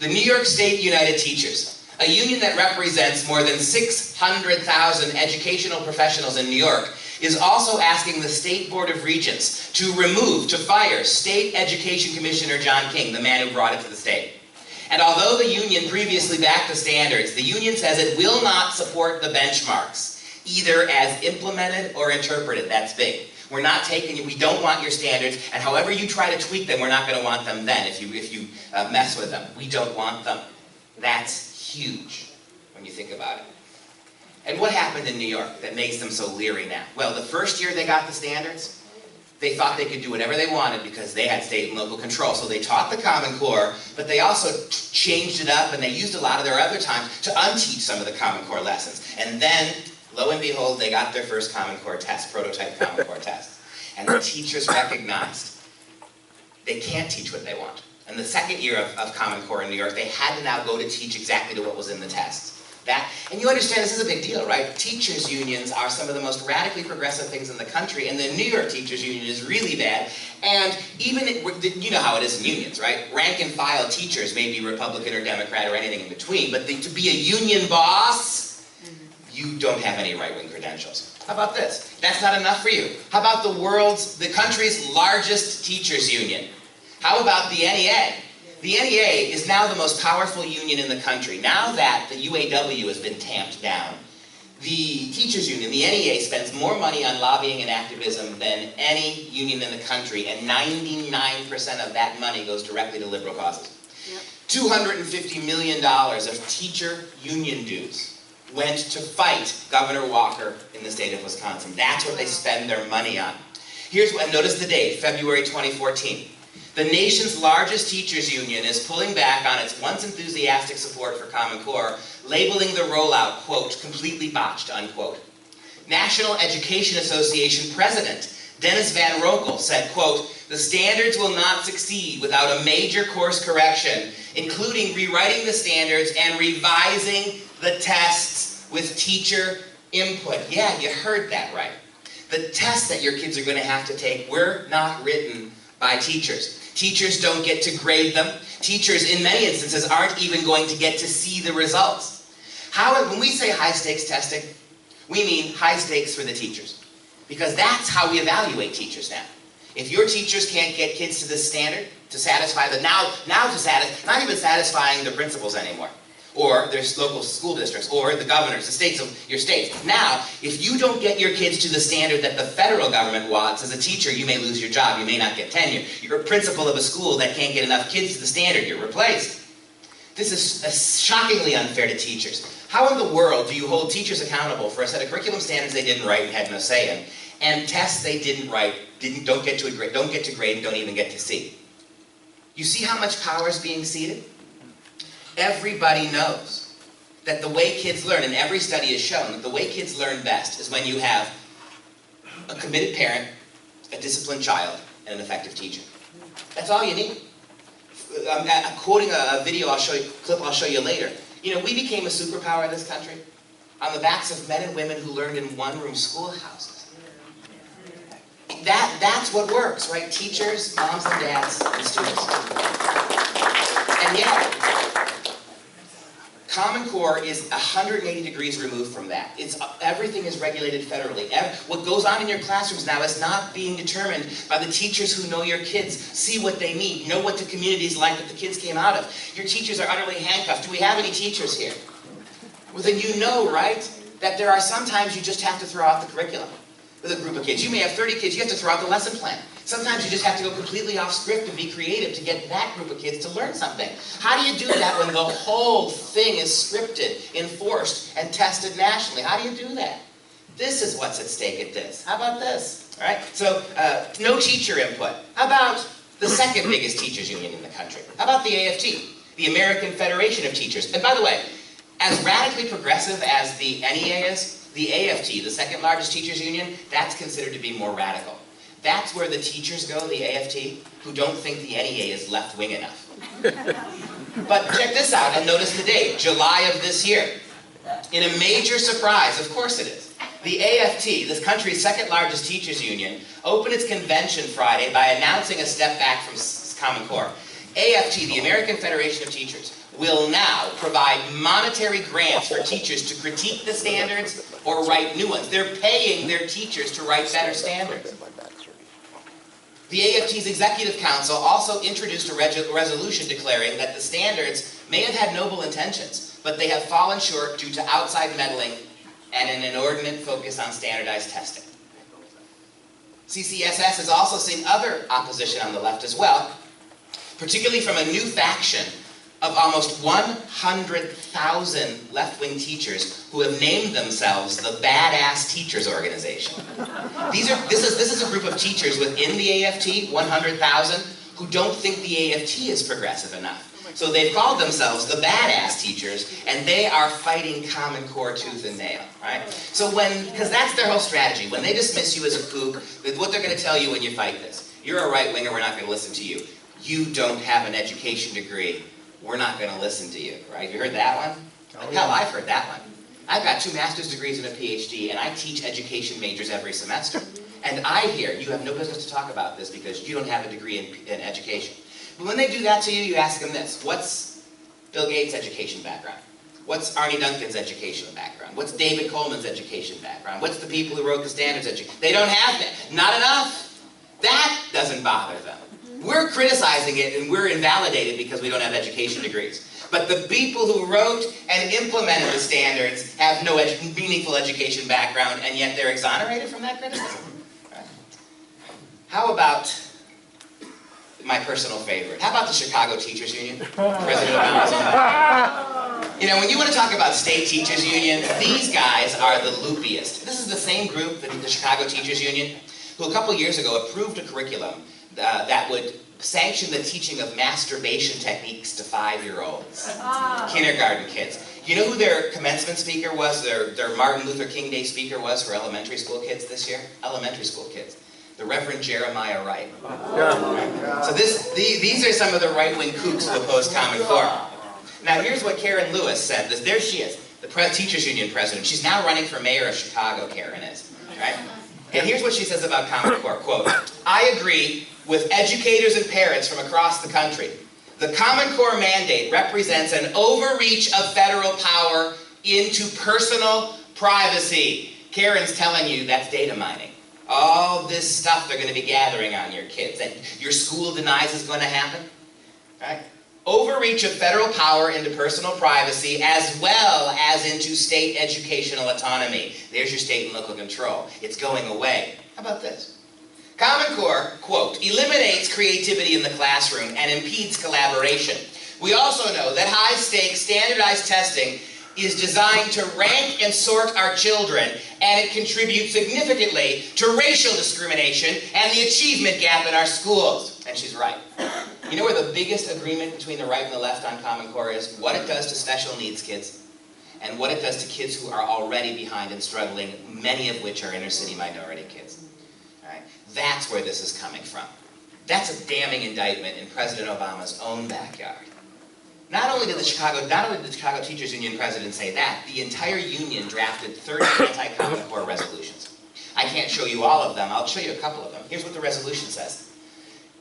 The New York State United Teachers, a union that represents more than 600,000 educational professionals in New York, is also asking the State Board of Regents to fire State Education Commissioner John King, the man who brought it to the state. And although the union previously backed the standards, the union says it will not support the benchmarks, either as implemented or interpreted. That's big. We're not taking, we don't want your standards, and however you try to tweak them, we're not going to want them then if you mess with them. We don't want them. That's huge when you think about it. And what happened in New York that makes them so leery now? Well, the first year they got the standards, they thought they could do whatever they wanted because they had state and local control. So they taught the Common Core, but they also changed it up, and they used a lot of their other time to unteach some of the Common Core lessons. And then, lo and behold, they got their first Common Core test, prototype Common Core test. And the teachers recognized they can't teach what they want. And the second year of Common Core in New York, they had to now go to teach exactly to what was in the tests. And you understand this is a big deal, right? Teachers' unions are some of the most radically progressive things in the country, and the New York Teachers' Union is really bad. And even, you know how it is in unions, right? Rank and file teachers may be Republican or Democrat or anything in between, but to be a union boss, you don't have any right-wing credentials. How about this? That's not enough for you. How about the country's largest teachers' union? How about the NEA? The NEA is now the most powerful union in the country. Now that the UAW has been tamped down, the teachers union, the NEA, spends more money on lobbying and activism than any union in the country, and 99% of that money goes directly to liberal causes. Yep. $250 million of teacher union dues went to fight Governor Walker in the state of Wisconsin. That's what they spend their money on. Here's what, notice the date, February 2014. The nation's largest teachers union is pulling back on its once enthusiastic support for Common Core, labeling the rollout, quote, completely botched, unquote. National Education Association President Dennis Van Rokel said, quote, the standards will not succeed without a major course correction, including rewriting the standards and revising the tests with teacher input. Yeah, you heard that right. The tests that your kids are going to have to take were not written by teachers. Teachers don't get to grade them. Teachers, in many instances, aren't even going to get to see the results. When we say high-stakes testing, we mean high stakes for the teachers. Because that's how we evaluate teachers now. If your teachers can't get kids to this standard, to satisfy not even satisfying the principals anymore, or their local school districts, or the governors, the states of your states. Now, if you don't get your kids to the standard that the federal government wants, as a teacher, you may lose your job, you may not get tenure. You're a principal of a school that can't get enough kids to the standard, you're replaced. This is shockingly unfair to teachers. How in the world do you hold teachers accountable for a set of curriculum standards they didn't write and had no say in, and tests they didn't write, don't get to grade, and don't even get to see? You see how much power is being ceded? Everybody knows that the way kids learn, and every study has shown that the way kids learn best is when you have a committed parent, a disciplined child, and an effective teacher. That's all you need. I'm quoting a video clip I'll show you later. You know, we became a superpower in this country on the backs of men and women who learned in one-room schoolhouses. That's what works, right? Teachers, moms and dads, and students. And yet, Common Core is 180 degrees removed from that. Everything is regulated federally. What goes on in your classrooms now is not being determined by the teachers who know your kids, see what they need, know what the community is like that the kids came out of. Your teachers are utterly handcuffed. Do we have any teachers here? Well, then you know, right, that there are sometimes you just have to throw out the curriculum with a group of kids. You may have 30 kids, you have to throw out the lesson plan. Sometimes you just have to go completely off script and be creative to get that group of kids to learn something. How do you do that when the whole thing is scripted, enforced, and tested nationally? How do you do that? This is what's at stake at this. How about this? All right? So, no teacher input. How about the second biggest teachers union in the country? How about the AFT, the American Federation of Teachers? And by the way, as radically progressive as the NEA is, the AFT, the second largest teachers union, that's considered to be more radical. That's where the teachers go, the AFT, who don't think the NEA is left-wing enough. But check this out, and notice the date, July of this year. In a major surprise, of course it is, the AFT, this country's second largest teachers union, opened its convention Friday by announcing a step back from Common Core. AFT, the American Federation of Teachers, will now provide monetary grants for teachers to critique the standards or write new ones. They're paying their teachers to write better standards. The AFT's Executive Council also introduced a resolution declaring that the standards may have had noble intentions, but they have fallen short due to outside meddling and an inordinate focus on standardized testing. CCSS has also seen other opposition on the left as well, particularly from a new faction of almost 100,000 left-wing teachers who have named themselves the Badass Teachers Organization. This is a group of teachers within the AFT, 100,000, who don't think the AFT is progressive enough. So they've called themselves the Badass Teachers, and they are fighting Common Core tooth and nail, right? So because that's their whole strategy. When they dismiss you as a kook, what they're going to tell you when you fight this, you're a right-winger, we're not going to listen to you. You don't have an education degree. We're not going to listen to you, right? You heard that one? Hell, I've heard that one. I've got 2 master's degrees and a PhD, and I teach education majors every semester. And I hear you have no business to talk about this because you don't have a degree in education. But when they do that to you, you ask them this: what's Bill Gates' education background? What's Arnie Duncan's education background? What's David Coleman's education background? What's the people who wrote the standards education? They don't have that. Not enough. That doesn't bother them. We're criticizing it and we're invalidated because we don't have education degrees. But the people who wrote and implemented the standards have no meaningful education background, and yet they're exonerated from that criticism. Right. How about my personal favorite? How about the Chicago Teachers Union? President Obama. You know, when you want to talk about state teachers unions, these guys are the loopiest. This is the same group, the Chicago Teachers Union, who a couple years ago approved a curriculum that would sanction the teaching of masturbation techniques to 5-year-olds, kindergarten kids. You know who their commencement speaker was, their Martin Luther King Day speaker was for elementary school kids this year? Elementary school kids. The Reverend Jeremiah Wright. So these are some of the right-wing kooks who oppose Common Core. Now here's what Karen Lewis said. There she is, the Teachers Union president. She's now running for mayor of Chicago, Karen is. Right? And here's what she says about Common Core, quote, "I agree with educators and parents from across the country. The Common Core mandate represents an overreach of federal power into personal privacy." Karen's telling you that's data mining. All this stuff they're going to be gathering on your kids that your school denies is going to happen. Right? Overreach of federal power into personal privacy as well as into state educational autonomy. There's your state and local control. It's going away. How about this? Common Core, quote, "eliminates creativity in the classroom and impedes collaboration. We also know that high-stakes standardized testing is designed to rank and sort our children, and it contributes significantly to racial discrimination and the achievement gap in our schools." And she's right. You know where the biggest agreement between the right and the left on Common Core is? What it does to special needs kids and what it does to kids who are already behind and struggling, many of which are inner-city minority kids. All right? That's where this is coming from. That's a damning indictment in President Obama's own backyard. Not only did the Chicago Teachers Union president say that, the entire union drafted 30 anti-Common Core resolutions. I can't show you all of them. I'll show you a couple of them. Here's what the resolution says.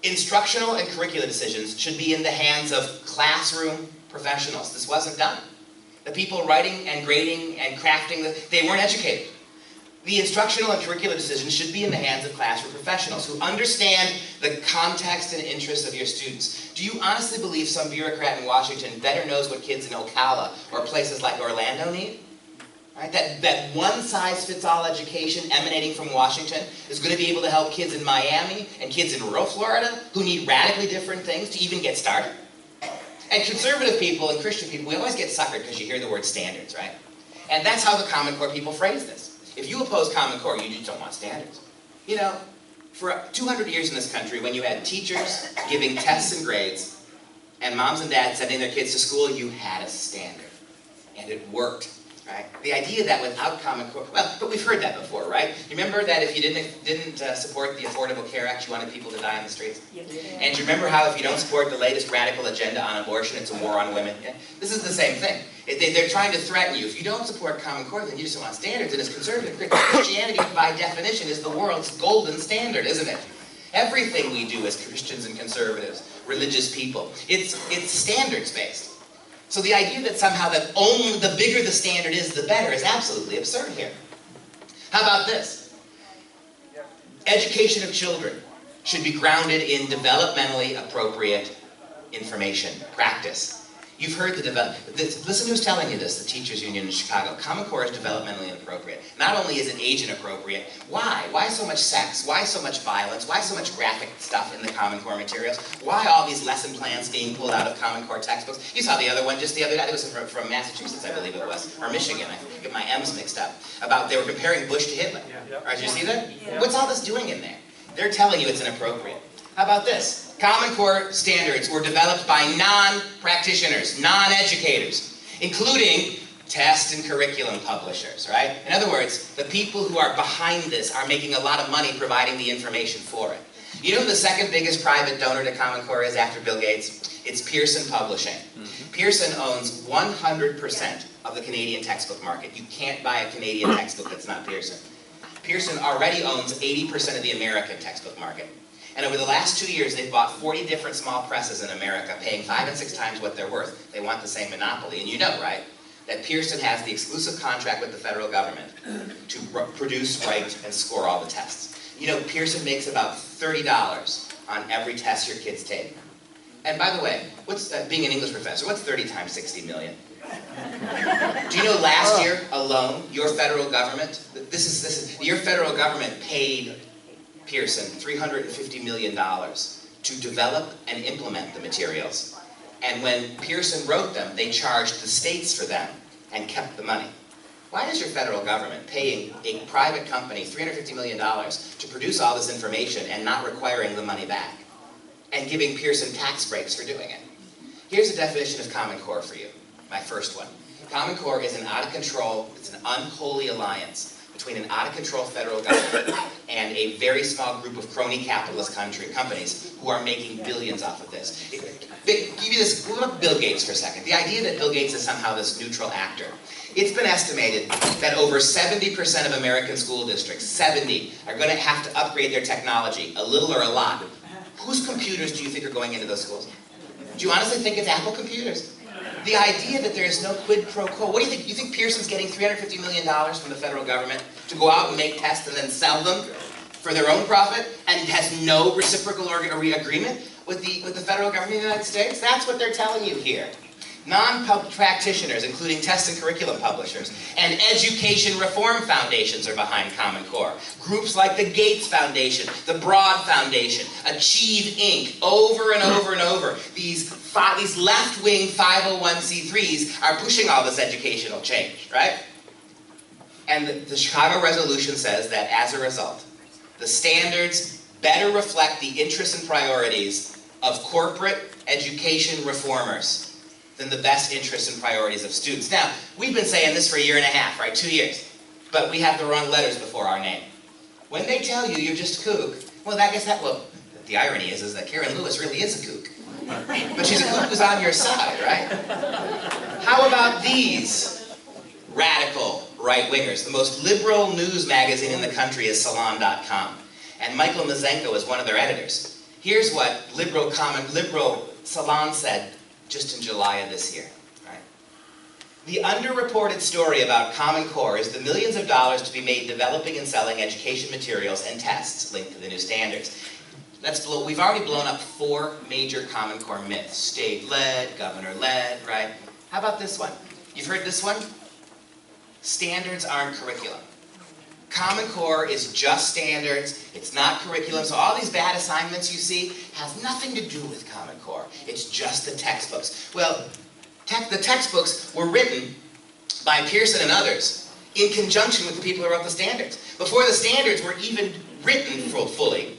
Instructional and curricular decisions should be in the hands of classroom professionals. This wasn't done. The people writing and grading and crafting, they weren't educated. The instructional and curricular decisions should be in the hands of classroom professionals who understand the context and interests of your students. Do you honestly believe some bureaucrat in Washington better knows what kids in Ocala or places like Orlando need? Right? That one-size-fits-all education emanating from Washington is going to be able to help kids in Miami and kids in rural Florida who need radically different things to even get started? And conservative people and Christian people, we always get suckered because you hear the word standards, right? And that's how the Common Core people phrase this. If you oppose Common Core, you just don't want standards. You know, for 200 years in this country, when you had teachers giving tests and grades, and moms and dads sending their kids to school, you had a standard. And it worked. Right? The idea that without Common Core, well, but we've heard that before, right? You remember that if you didn't support the Affordable Care Act, you wanted people to die on the streets? Yeah. And you remember how if you don't support the latest radical agenda on abortion, it's a war on women? Yeah? This is the same thing. They're trying to threaten you. If you don't support Common Core, then you just don't want standards. And as conservative Christianity, by definition, is the world's golden standard, isn't it? Everything we do as Christians and conservatives, religious people, it's standards-based. So the idea that somehow that only the bigger the standard is, the better is absolutely absurd here. How about this? Education of children should be grounded in developmentally appropriate information, practice. You've heard listen who's telling you this, the Teachers Union in Chicago. Common Core is developmentally inappropriate. Not only is it age inappropriate, why? Why so much sex? Why so much violence? Why so much graphic stuff in the Common Core materials? Why all these lesson plans being pulled out of Common Core textbooks? You saw the other one just the other day. It was from Massachusetts, I believe it was, or Michigan. I get my M's mixed up. They were comparing Bush to Hitler. Did you see that? Yeah. What's all this doing in there? They're telling you it's inappropriate. How about this? Common Core standards were developed by non-practitioners, non-educators, including test and curriculum publishers, right? In other words, the people who are behind this are making a lot of money providing the information for it. You know who the second biggest private donor to Common Core is after Bill Gates? It's Pearson Publishing. Pearson owns 100% of the Canadian textbook market. You can't buy a Canadian textbook that's not Pearson. Pearson already owns 80% of the American textbook market. And over the last 2 years, they've bought 40 different small presses in America, paying 5 and 6 times what they're worth. They want the same monopoly. And you know, right, that Pearson has the exclusive contract with the federal government to produce, write, and score all the tests. You know, Pearson makes about $30 on every test your kids take. And by the way, what's being an English professor, what's 30 times 60 million? Do you know last year alone, your federal government, your federal government paid Pearson $350 million to develop and implement the materials. And when Pearson wrote them, they charged the states for them and kept the money. Why is your federal government paying a private company $350 million to produce all this information and not requiring the money back? And giving Pearson tax breaks for doing it? Here's a definition of Common Core for you, my first one. Common Core is an out-of-control, it's an unholy alliance between an out-of-control federal government and a very small group of crony capitalist companies who are making billions off of this. Give you this, what about Bill Gates for a second? The idea that Bill Gates is somehow this neutral actor. It's been estimated that over 70% of American school districts, 70, are going to have to upgrade their technology, a little or a lot. Whose computers do you think are going into those schools? Do you honestly think it's Apple computers? The idea that there is no quid pro quo. What do you think? You think Pearson's getting $350 million from the federal government to go out and make tests and then sell them for their own profit and has no reciprocal agreement with the federal government of the United States? That's what they're telling you here. Non-practitioners, including test and curriculum publishers, and education reform foundations are behind Common Core. Groups like the Gates Foundation, the Broad Foundation, Achieve Inc., over and over and over. These left-wing 501c3s are pushing all this educational change, right? And the Chicago Resolution says that as a result, the standards better reflect the interests and priorities of corporate education reformers than the best interests and priorities of students. Now, we've been saying this for a year and a half, right? 2 years. But we have the wrong letters before our name. When they tell you you're just a kook, well, the irony is that Karen Lewis really is a kook. But she's a kook who's on your side, right? How about these radical right-wingers? The most liberal news magazine in the country is Salon.com. And Michael Mazenko is one of their editors. Here's what liberal Salon said just in July of this year. Right? The underreported story about Common Core is the millions of dollars to be made developing and selling education materials and tests linked to the new standards. We've already blown up 4 major Common Core myths. State-led, governor-led, right? How about this one? You've heard this one? Standards aren't curriculum. Common Core is just standards, it's not curriculum, so all these bad assignments you see has nothing to do with Common Core. It's just the textbooks. Well, the textbooks were written by Pearson and others in conjunction with the people who wrote the standards. Before the standards were even written fully,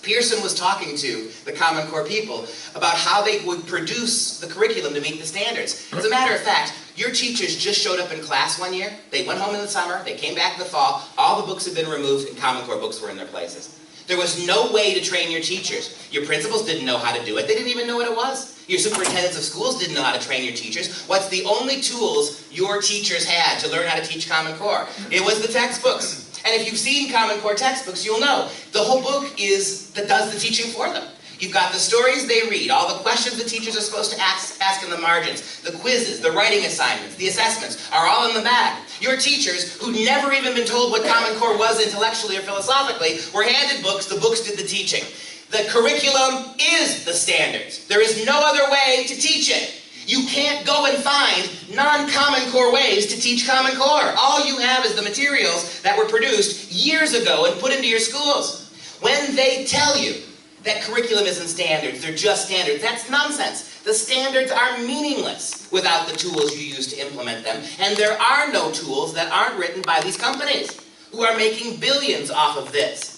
Pearson was talking to the Common Core people about how they would produce the curriculum to meet the standards. As a matter of fact, your teachers just showed up in class one year, they went home in the summer, they came back in the fall, all the books had been removed and Common Core books were in their places. There was no way to train your teachers. Your principals didn't know how to do it, they didn't even know what it was. Your superintendents of schools didn't know how to train your teachers. What's the only tools your teachers had to learn how to teach Common Core? It was the textbooks. And if you've seen Common Core textbooks, you'll know the whole book does the teaching for them. You've got the stories they read, all the questions the teachers are supposed to ask in the margins, the quizzes, the writing assignments, the assessments are all in the bag. Your teachers, who'd never even been told what Common Core was intellectually or philosophically, were handed books, the books did the teaching. The curriculum is the standards. There is no other way to teach it. You can't go and find non-Common Core ways to teach Common Core. All you have is the materials that were produced years ago and put into your schools. When they tell you that curriculum isn't standards, they're just standards, that's nonsense. The standards are meaningless without the tools you use to implement them. And there are no tools that aren't written by these companies who are making billions off of this.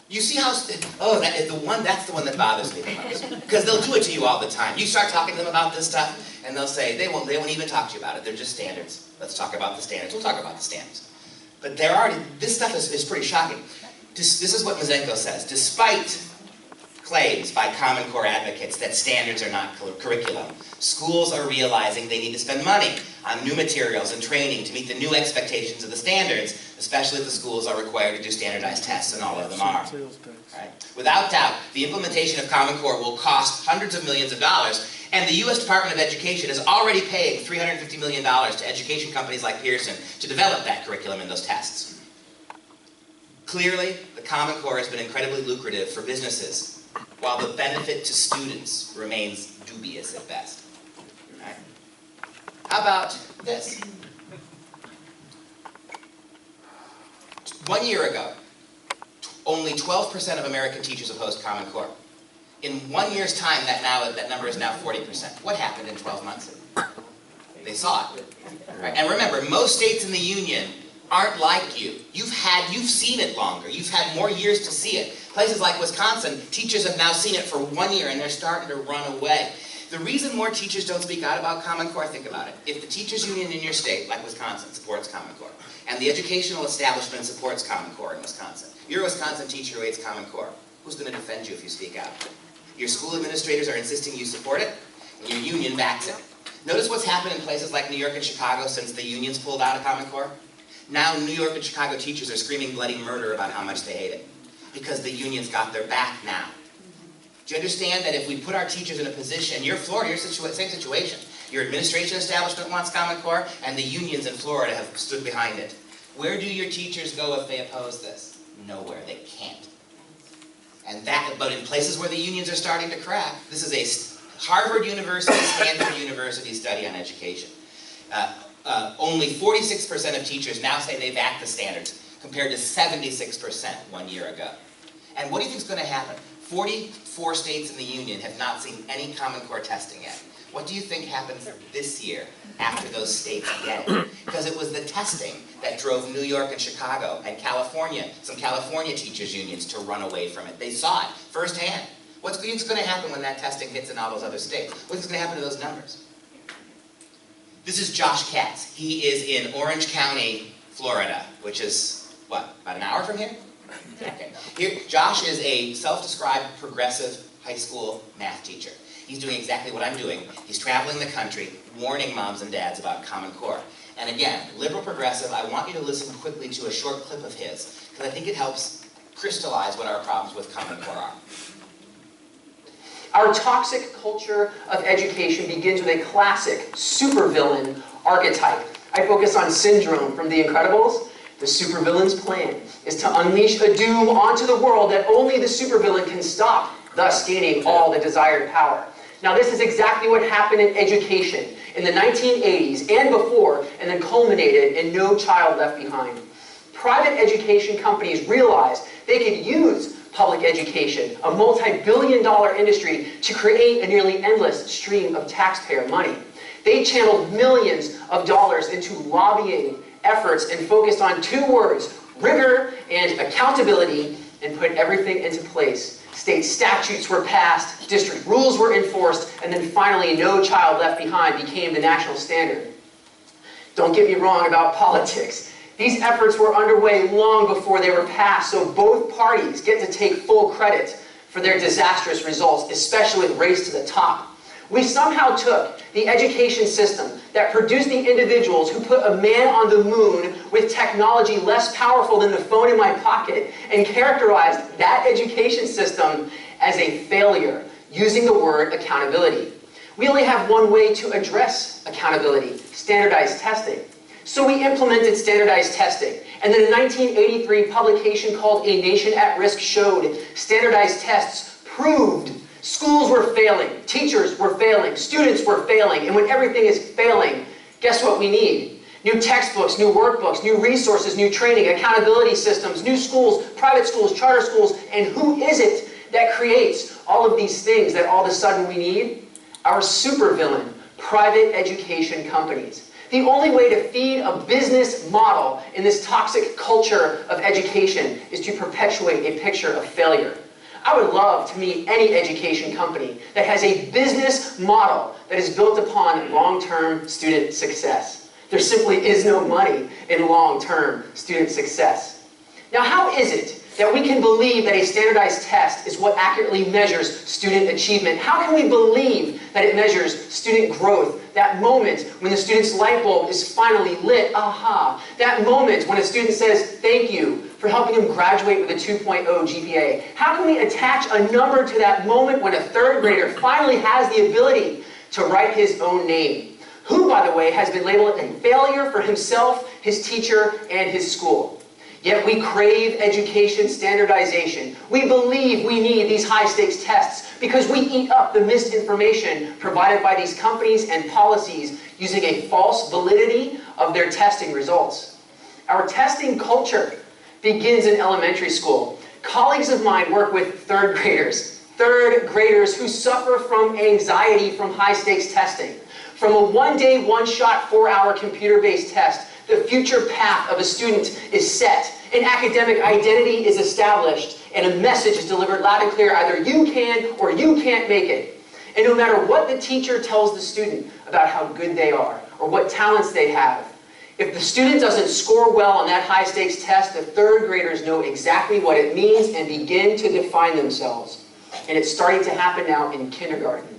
You see how, that's the one that bothers me the most. Because they'll do it to you all the time. You start talking to them about this stuff, and they'll say, they won't even talk to you about it. They're just standards. Let's talk about the standards. We'll talk about the standards. But this stuff is pretty shocking. This is what Mazenko says. Despite claims by Common Core advocates that standards are not curriculum. Schools are realizing they need to spend money on new materials and training to meet the new expectations of the standards, especially if the schools are required to do standardized tests, and all of them are. Right? Without doubt, the implementation of Common Core will cost hundreds of millions of dollars, and the U.S. Department of Education is already paying $350 million to education companies like Pearson to develop that curriculum and those tests. Clearly, the Common Core has been incredibly lucrative for businesses, while the benefit to students remains dubious at best. Right? How about this? 1 year ago, only 12% of American teachers opposed Common Core. In 1 year's time, that number is now 40%. What happened in 12 months? They saw it. Right? And remember, most states in the Union aren't like you. You've seen it longer. You've had more years to see it. Places like Wisconsin, teachers have now seen it for 1 year and they're starting to run away. The reason more teachers don't speak out about Common Core, think about it. If the teachers union in your state, like Wisconsin, supports Common Core, and the educational establishment supports Common Core in Wisconsin, you're a Wisconsin teacher who hates Common Core. Who's going to defend you if you speak out? Your school administrators are insisting you support it, and your union backs it. Notice what's happened in places like New York and Chicago since the unions pulled out of Common Core? Now New York and Chicago teachers are screaming bloody murder about how much they hate it, because the unions got their back now. Do you understand that if we put our teachers in a position, you're Florida, you're same situation. Your administration establishment wants Common Core, and the unions in Florida have stood behind it. Where do your teachers go if they oppose this? Nowhere, they can't. But in places where the unions are starting to crack, this is a Harvard University, Stanford University study on education. Only 46% of teachers now say they back the standards, compared to 76% 1 year ago. And what do you think is going to happen? 44 states in the Union have not seen any Common Core testing yet. What do you think happens this year after those states get it? Because it was the testing that drove New York and Chicago and California, some California teachers' unions, to run away from it. They saw it firsthand. What's going to happen when that testing hits in all those other states? What's going to happen to those numbers? This is Josh Katz. He is in Orange County, Florida, which is, what, about an hour from here? Okay. Here, Josh is a self-described progressive high school math teacher. He's doing exactly what I'm doing. He's traveling the country, warning moms and dads about Common Core. And again, liberal progressive, I want you to listen quickly to a short clip of his, because I think it helps crystallize what our problems with Common Core are. Our toxic culture of education begins with a classic supervillain archetype. I focus on Syndrome from The Incredibles. The supervillain's plan is to unleash a doom onto the world that only the supervillain can stop, thus gaining all the desired power. Now this is exactly what happened in education in the 1980s and before, and then culminated in No Child Left Behind. Private education companies realized they could use public education, a multi-billion-dollar industry, to create a nearly endless stream of taxpayer money. They channeled millions of dollars into lobbying efforts and focused on two words, rigor and accountability, and put everything into place. State statutes were passed, district rules were enforced, and then finally No Child Left Behind became the national standard. Don't get me wrong about politics. These efforts were underway long before they were passed, so both parties get to take full credit for their disastrous results, especially with Race to the Top. We somehow took the education system that produced the individuals who put a man on the moon with technology less powerful than the phone in my pocket and characterized that education system as a failure, using the word accountability. We only have one way to address accountability: standardized testing. So we implemented standardized testing, and then a 1983 publication called A Nation at Risk showed standardized tests proved schools were failing, teachers were failing, students were failing, and when everything is failing, guess what we need? New textbooks, new workbooks, new resources, new training, accountability systems, new schools, private schools, charter schools, and who is it that creates all of these things that all of a sudden we need? Our supervillain, private education companies. The only way to feed a business model in this toxic culture of education is to perpetuate a picture of failure. I would love to meet any education company that has a business model that is built upon long-term student success. There simply is no money in long-term student success. Now, how is it that we can believe that a standardized test is what accurately measures student achievement? How can we believe that it measures student growth? That moment when the student's light bulb is finally lit, aha. That moment when a student says, thank you for helping him graduate with a 2.0 GPA. How can we attach a number to that moment when a third grader finally has the ability to write his own name? Who, by the way, has been labeled a failure for himself, his teacher, and his school. Yet we crave education standardization. We believe we need these high-stakes tests because we eat up the misinformation provided by these companies and policies using a false validity of their testing results. Our testing culture begins in elementary school. Colleagues of mine work with third graders who suffer from anxiety from high-stakes testing. From a one-day, one-shot, 4-hour computer-based test, the future path of a student is set. An academic identity is established, and a message is delivered loud and clear. Either you can or you can't make it. And no matter what the teacher tells the student about how good they are or what talents they have, if the student doesn't score well on that high-stakes test, the third graders know exactly what it means and begin to define themselves. And it's starting to happen now in kindergarten.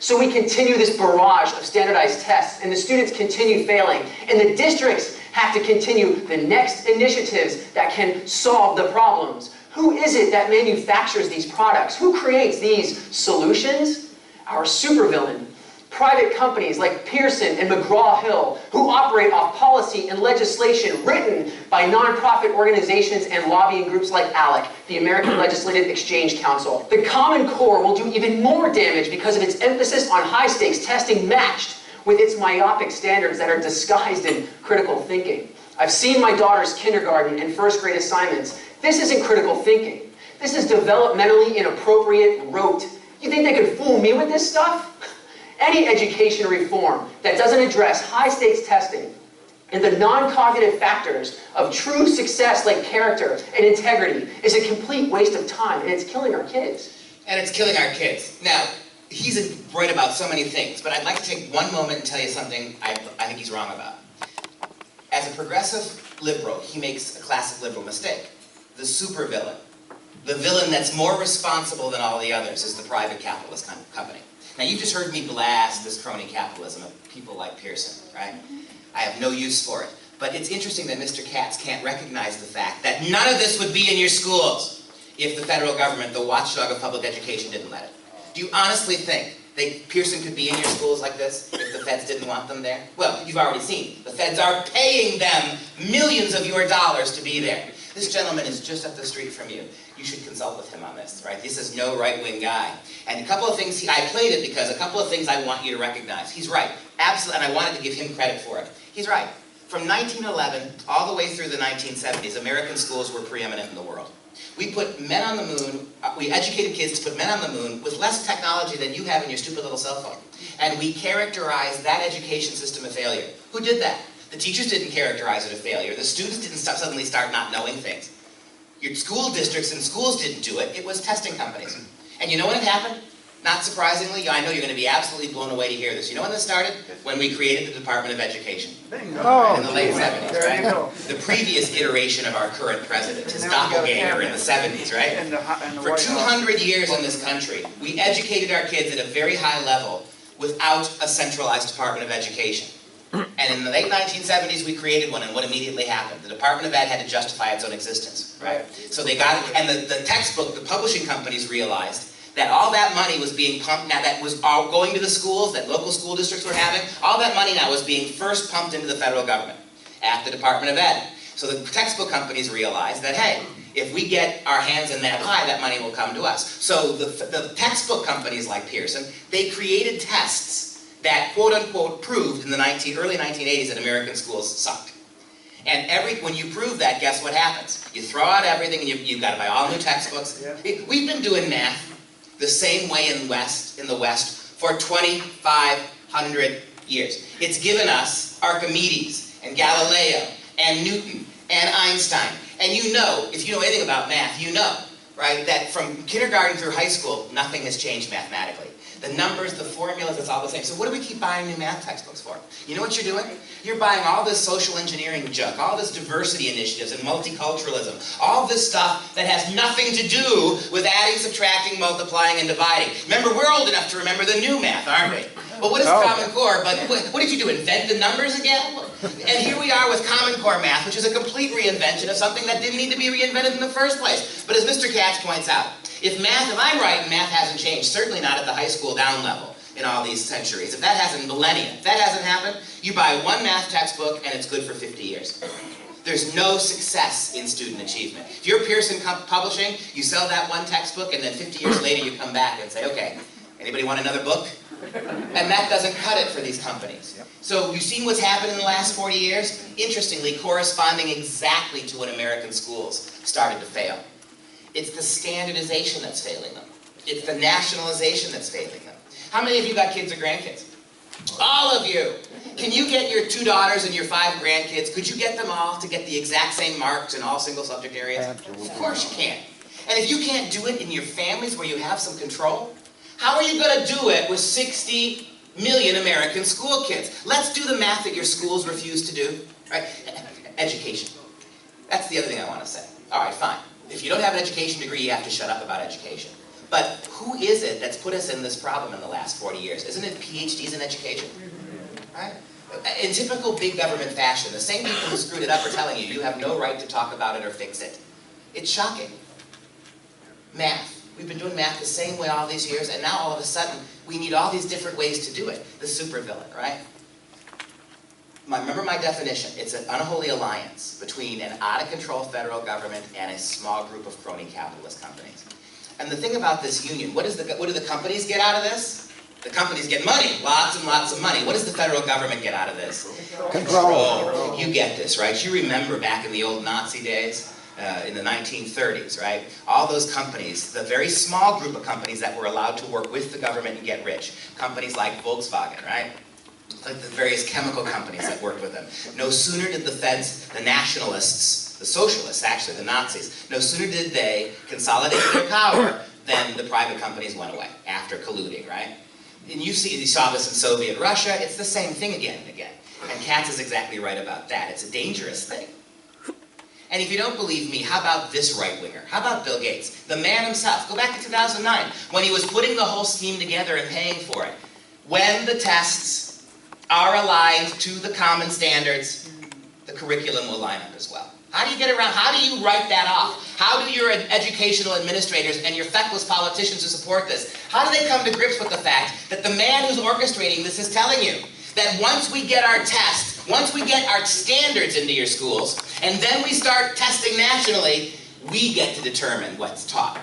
So we continue this barrage of standardized tests, and the students continue failing, and the districts have to continue the next initiatives that can solve the problems. Who is it that manufactures these products? Who creates these solutions? Our supervillain. Private companies like Pearson and McGraw-Hill, who operate off policy and legislation written by nonprofit organizations and lobbying groups like ALEC, the American Legislative Exchange Council. The Common Core will do even more damage because of its emphasis on high-stakes testing matched with its myopic standards that are disguised in critical thinking. I've seen my daughter's kindergarten and first grade assignments. This isn't critical thinking. This is developmentally inappropriate rote. You think they could fool me with this stuff? Any education reform that doesn't address high-stakes testing and the non-cognitive factors of true success like character and integrity is a complete waste of time, and it's killing our kids. And it's killing our kids. Now, he's right about so many things, but I'd like to take one moment and tell you something I think he's wrong about. As a progressive liberal, he makes a classic liberal mistake. The supervillain, the villain that's more responsible than all the others, is the private capitalist company. Now, you just heard me blast this crony capitalism of people like Pearson, right? I have no use for it. But it's interesting that Mr. Katz can't recognize the fact that none of this would be in your schools if the federal government, the watchdog of public education, didn't let it. Do you honestly think that Pearson could be in your schools like this if the feds didn't want them there? Well, you've already seen. The feds are paying them millions of your dollars to be there. This gentleman is just up the street from you. You should consult with him on this, right? This is no right-wing guy. And a couple of things, I played it because a couple of things I want you to recognize. He's right. Absolutely, and I wanted to give him credit for it. He's right. From 1911 all the way through the 1970s, American schools were preeminent in the world. We put men on the moon, we educated kids to put men on the moon with less technology than you have in your stupid little cell phone. And we characterized that education system a failure. Who did that? The teachers didn't characterize it a failure. The students didn't suddenly start not knowing things. Your school districts and schools didn't do it. It was testing companies. And you know when it happened? Not surprisingly, I know you're going to be absolutely blown away to hear this. You know when this started? When we created the Department of Education. In the late 70s, right? The previous iteration of our current president, his doppelganger in the 70s, right? For 200 years in this country, we educated our kids at a very high level without a centralized Department of Education. And in the late 1970s, we created one, and what immediately happened? The Department of Ed had to justify its own existence, right? So they got, and the textbook, the publishing companies realized that all that money was being pumped, now that was all going to the schools, that local school districts were having, all that money now was being first pumped into the federal government at the Department of Ed. So the textbook companies realized that, hey, if we get our hands in that pie, that money will come to us. So the textbook companies like Pearson, they created tests that quote-unquote proved in the early 1980s that American schools sucked. And when you prove that, guess what happens? You throw out everything and you've got to buy all new textbooks. We've been doing math the same way in the West for 2,500 years. It's given us Archimedes and Galileo and Newton and Einstein. And you know, if you know anything about math, you know, right, that from kindergarten through high school, nothing has changed mathematically. The numbers, the formulas, it's all the same. So what do we keep buying new math textbooks for? You know what you're doing? You're buying all this social engineering junk, all this diversity initiatives and multiculturalism, all this stuff that has nothing to do with adding, subtracting, multiplying, and dividing. Remember, we're old enough to remember the new math, aren't we? But what is Common Core? But what did you do, invent the numbers again? And here we are with Common Core math, which is a complete reinvention of something that didn't need to be reinvented in the first place. But as Mr. Katz points out, if I'm right, math hasn't changed, certainly not at the high school down level in all these centuries. If that hasn't, millennia, if that hasn't happened, you buy one math textbook and it's good for 50 years. There's no success in student achievement. If you're Pearson Publishing, you sell that one textbook and then 50 years later you come back and say, okay, anybody want another book? And that doesn't cut it for these companies. So you've seen what's happened in the last 40 years? Interestingly, corresponding exactly to when American schools started to fail. It's the standardization that's failing them. It's the nationalization that's failing them. How many of you got kids or grandkids? All of you. Can you get your 2 daughters and your 5 grandkids, could you get them all to get the exact same marks in all single subject areas? Absolutely. Of course you can. And if you can't do it in your families where you have some control, how are you going to do it with 60 million American school kids? Let's do the math that your schools refuse to do. Right? Education. That's the other thing I want to say. All right, fine. If you don't have an education degree, you have to shut up about education. But who is it that's put us in this problem in the last 40 years? Isn't it PhDs in education? Right? In typical big government fashion, the same people who screwed it up are telling you, you have no right to talk about it or fix it. It's shocking. Math. We've been doing math the same way all these years, and now all of a sudden, we need all these different ways to do it. The supervillain, right? Remember my definition. It's an unholy alliance between an out-of-control federal government and a small group of crony capitalist companies. And the thing about this union, what do the companies get out of this? The companies get money, lots and lots of money. What does the federal government get out of this? Control. You get this, right? You remember back in the old Nazi days, in the 1930s, right? All those companies, the very small group of companies that were allowed to work with the government and get rich. Companies like Volkswagen, right? Like the various chemical companies that worked with them. No sooner did the feds, the nationalists, the socialists, actually, the Nazis, no sooner did they consolidate their power than the private companies went away after colluding, right? And you saw this in Soviet Russia. It's the same thing again and again. And Katz is exactly right about that. It's a dangerous thing. And if you don't believe me, how about this right-winger? How about Bill Gates? The man himself. Go back to 2009, when he was putting the whole scheme together and paying for it. When the tests are aligned to the common standards, the curriculum will line up as well. How do you get around? How do you write that off? How do your educational administrators and your feckless politicians who support this, how do they come to grips with the fact that the man who's orchestrating this is telling you that once we get our tests, once we get our standards into your schools, and then we start testing nationally, we get to determine what's taught.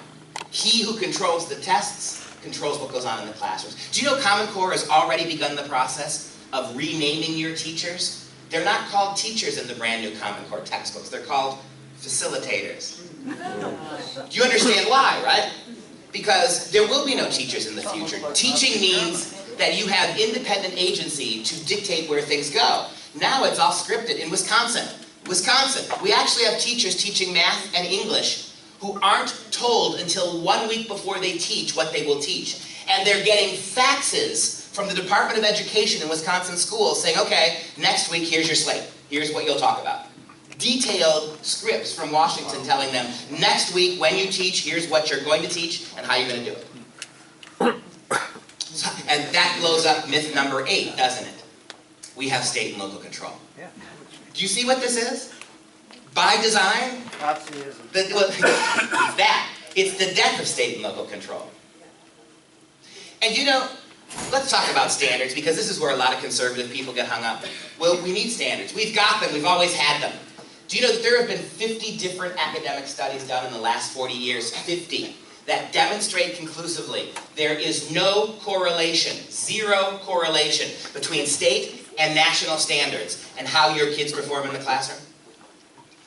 He who controls the tests controls what goes on in the classrooms. Do you know Common Core has already begun the process of renaming your teachers? They're not called teachers in the brand new Common Core textbooks. They're called facilitators. Do you understand why, right? Because there will be no teachers in the future. Teaching means that you have independent agency to dictate where things go. Now it's all scripted. In Wisconsin, we actually have teachers teaching math and English who aren't told until 1 week before they teach what they will teach. And they're getting faxes from the Department of Education in Wisconsin schools saying, okay, next week here's your slate. Here's what you'll talk about. Detailed scripts from Washington telling them, next week when you teach, here's what you're going to teach and how you're going to do it. And that blows up myth number 8, doesn't it? We have state and local control. Yeah. Do you see what this is? By design? Nazism. It's the death of state and local control. And you know, let's talk about standards, because this is where a lot of conservative people get hung up. Well, we need standards. We've got them. We've always had them. Do you know that there have been 50 different academic studies done in the last 40 years? 50. That demonstrate conclusively there is no correlation, zero correlation, between state and national standards and how your kids perform in the classroom.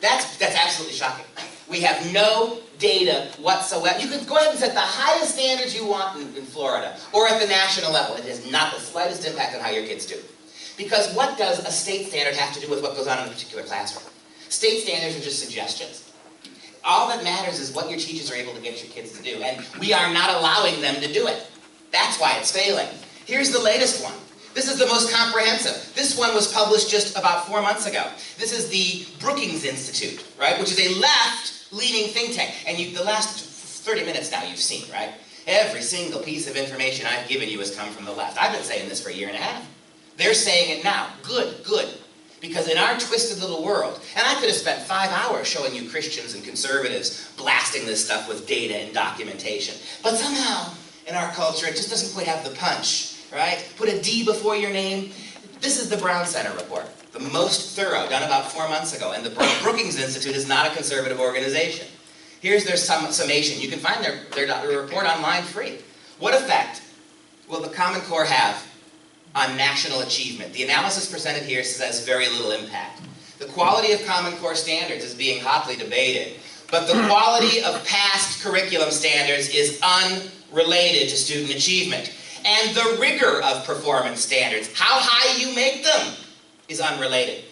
That's absolutely shocking. We have no data whatsoever. You can go ahead and set the highest standards you want in Florida or at the national level. It has not the slightest impact on how your kids do. Because what does a state standard have to do with what goes on in a particular classroom? State standards are just suggestions. All that matters is what your teachers are able to get your kids to do, and we are not allowing them to do it. That's why it's failing. Here's the latest one. This is the most comprehensive. This one was published just about 4 months ago. This is the Brookings Institute, right, which is a left-leaning think tank. And the last 30 minutes now you've seen, right? Every single piece of information I've given you has come from the left. I've been saying this for a year and a half. They're saying it now. Good, good. Because in our twisted little world, and I could have spent 5 hours showing you Christians and conservatives blasting this stuff with data and documentation. But somehow, in our culture, it just doesn't quite have the punch, right? Put a D before your name. This is the Brown Center report, the most thorough, done about 4 months ago. And the Brookings Institute is not a conservative organization. Here's their summation. You can find their report online free. What effect will the Common Core have on national achievement? The analysis presented here says very little impact. The quality of Common Core standards is being hotly debated, but the quality of past curriculum standards is unrelated to student achievement. And the rigor of performance standards, how high you make them, is unrelated.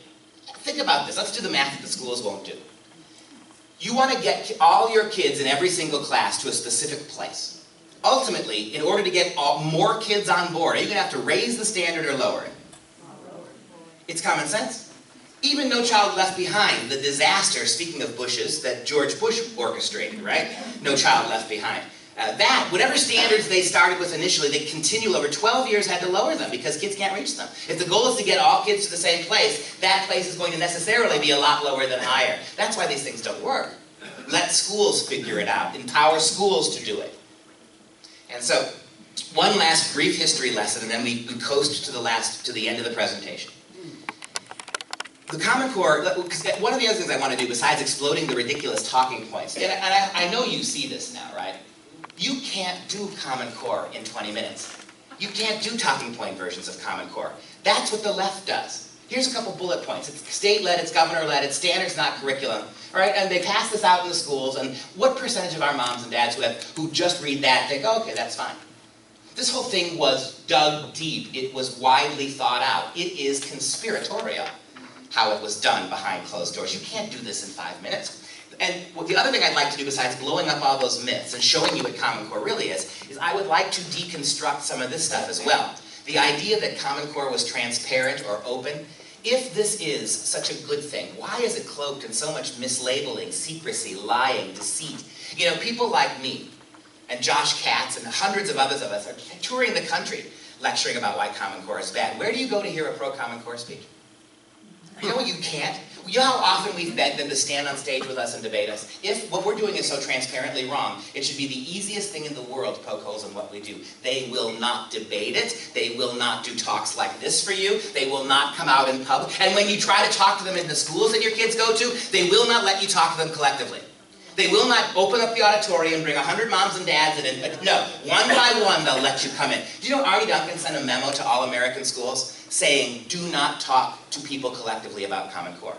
Think about this. Let's do the math that the schools won't do. You want to get all your kids in every single class to a specific place. Ultimately, in order to get more kids on board, are you going to have to raise the standard or lower it? It's common sense. Even No Child Left Behind, the disaster, speaking of Bushes, that George Bush orchestrated, right? No Child Left Behind. Whatever standards they started with initially, they continue over 12 years had to lower them because kids can't reach them. If the goal is to get all kids to the same place, that place is going to necessarily be a lot lower than higher. That's why these things don't work. Let schools figure it out. Empower schools to do it. And so, one last brief history lesson, and then we coast to the end of the presentation. The Common Core, one of the other things I want to do besides exploding the ridiculous talking points, and I know you see this now, right? You can't do Common Core in 20 minutes. You can't do talking point versions of Common Core. That's what the left does. Here's a couple bullet points. It's state-led, it's governor-led, it's standards, not curriculum. All right, and they pass this out in the schools, and what percentage of our moms and dads who just read that think, oh, okay, that's fine. This whole thing was dug deep. It was widely thought out. It is conspiratorial how it was done behind closed doors. You can't do this in 5 minutes. And the other thing I'd like to do besides blowing up all those myths and showing you what Common Core really is I would like to deconstruct some of this stuff as well. The idea that Common Core was transparent or open, if this is such a good thing, why is it cloaked in so much mislabeling, secrecy, lying, deceit? You know, people like me and Josh Katz and hundreds of others of us are touring the country lecturing about why Common Core is bad. Where do you go to hear a pro-Common Core speech? You know what you can't? You know how often we've begged them to stand on stage with us and debate us? If what we're doing is so transparently wrong, it should be the easiest thing in the world to poke holes in what we do. They will not debate it. They will not do talks like this for you. They will not come out in public. And when you try to talk to them in the schools that your kids go to, they will not let you talk to them collectively. They will not open up the auditorium, bring 100 moms and dads, and no, one by one they'll let you come in. Do you know Arnie Duncan sent a memo to all American schools saying, do not talk to people collectively about Common Core.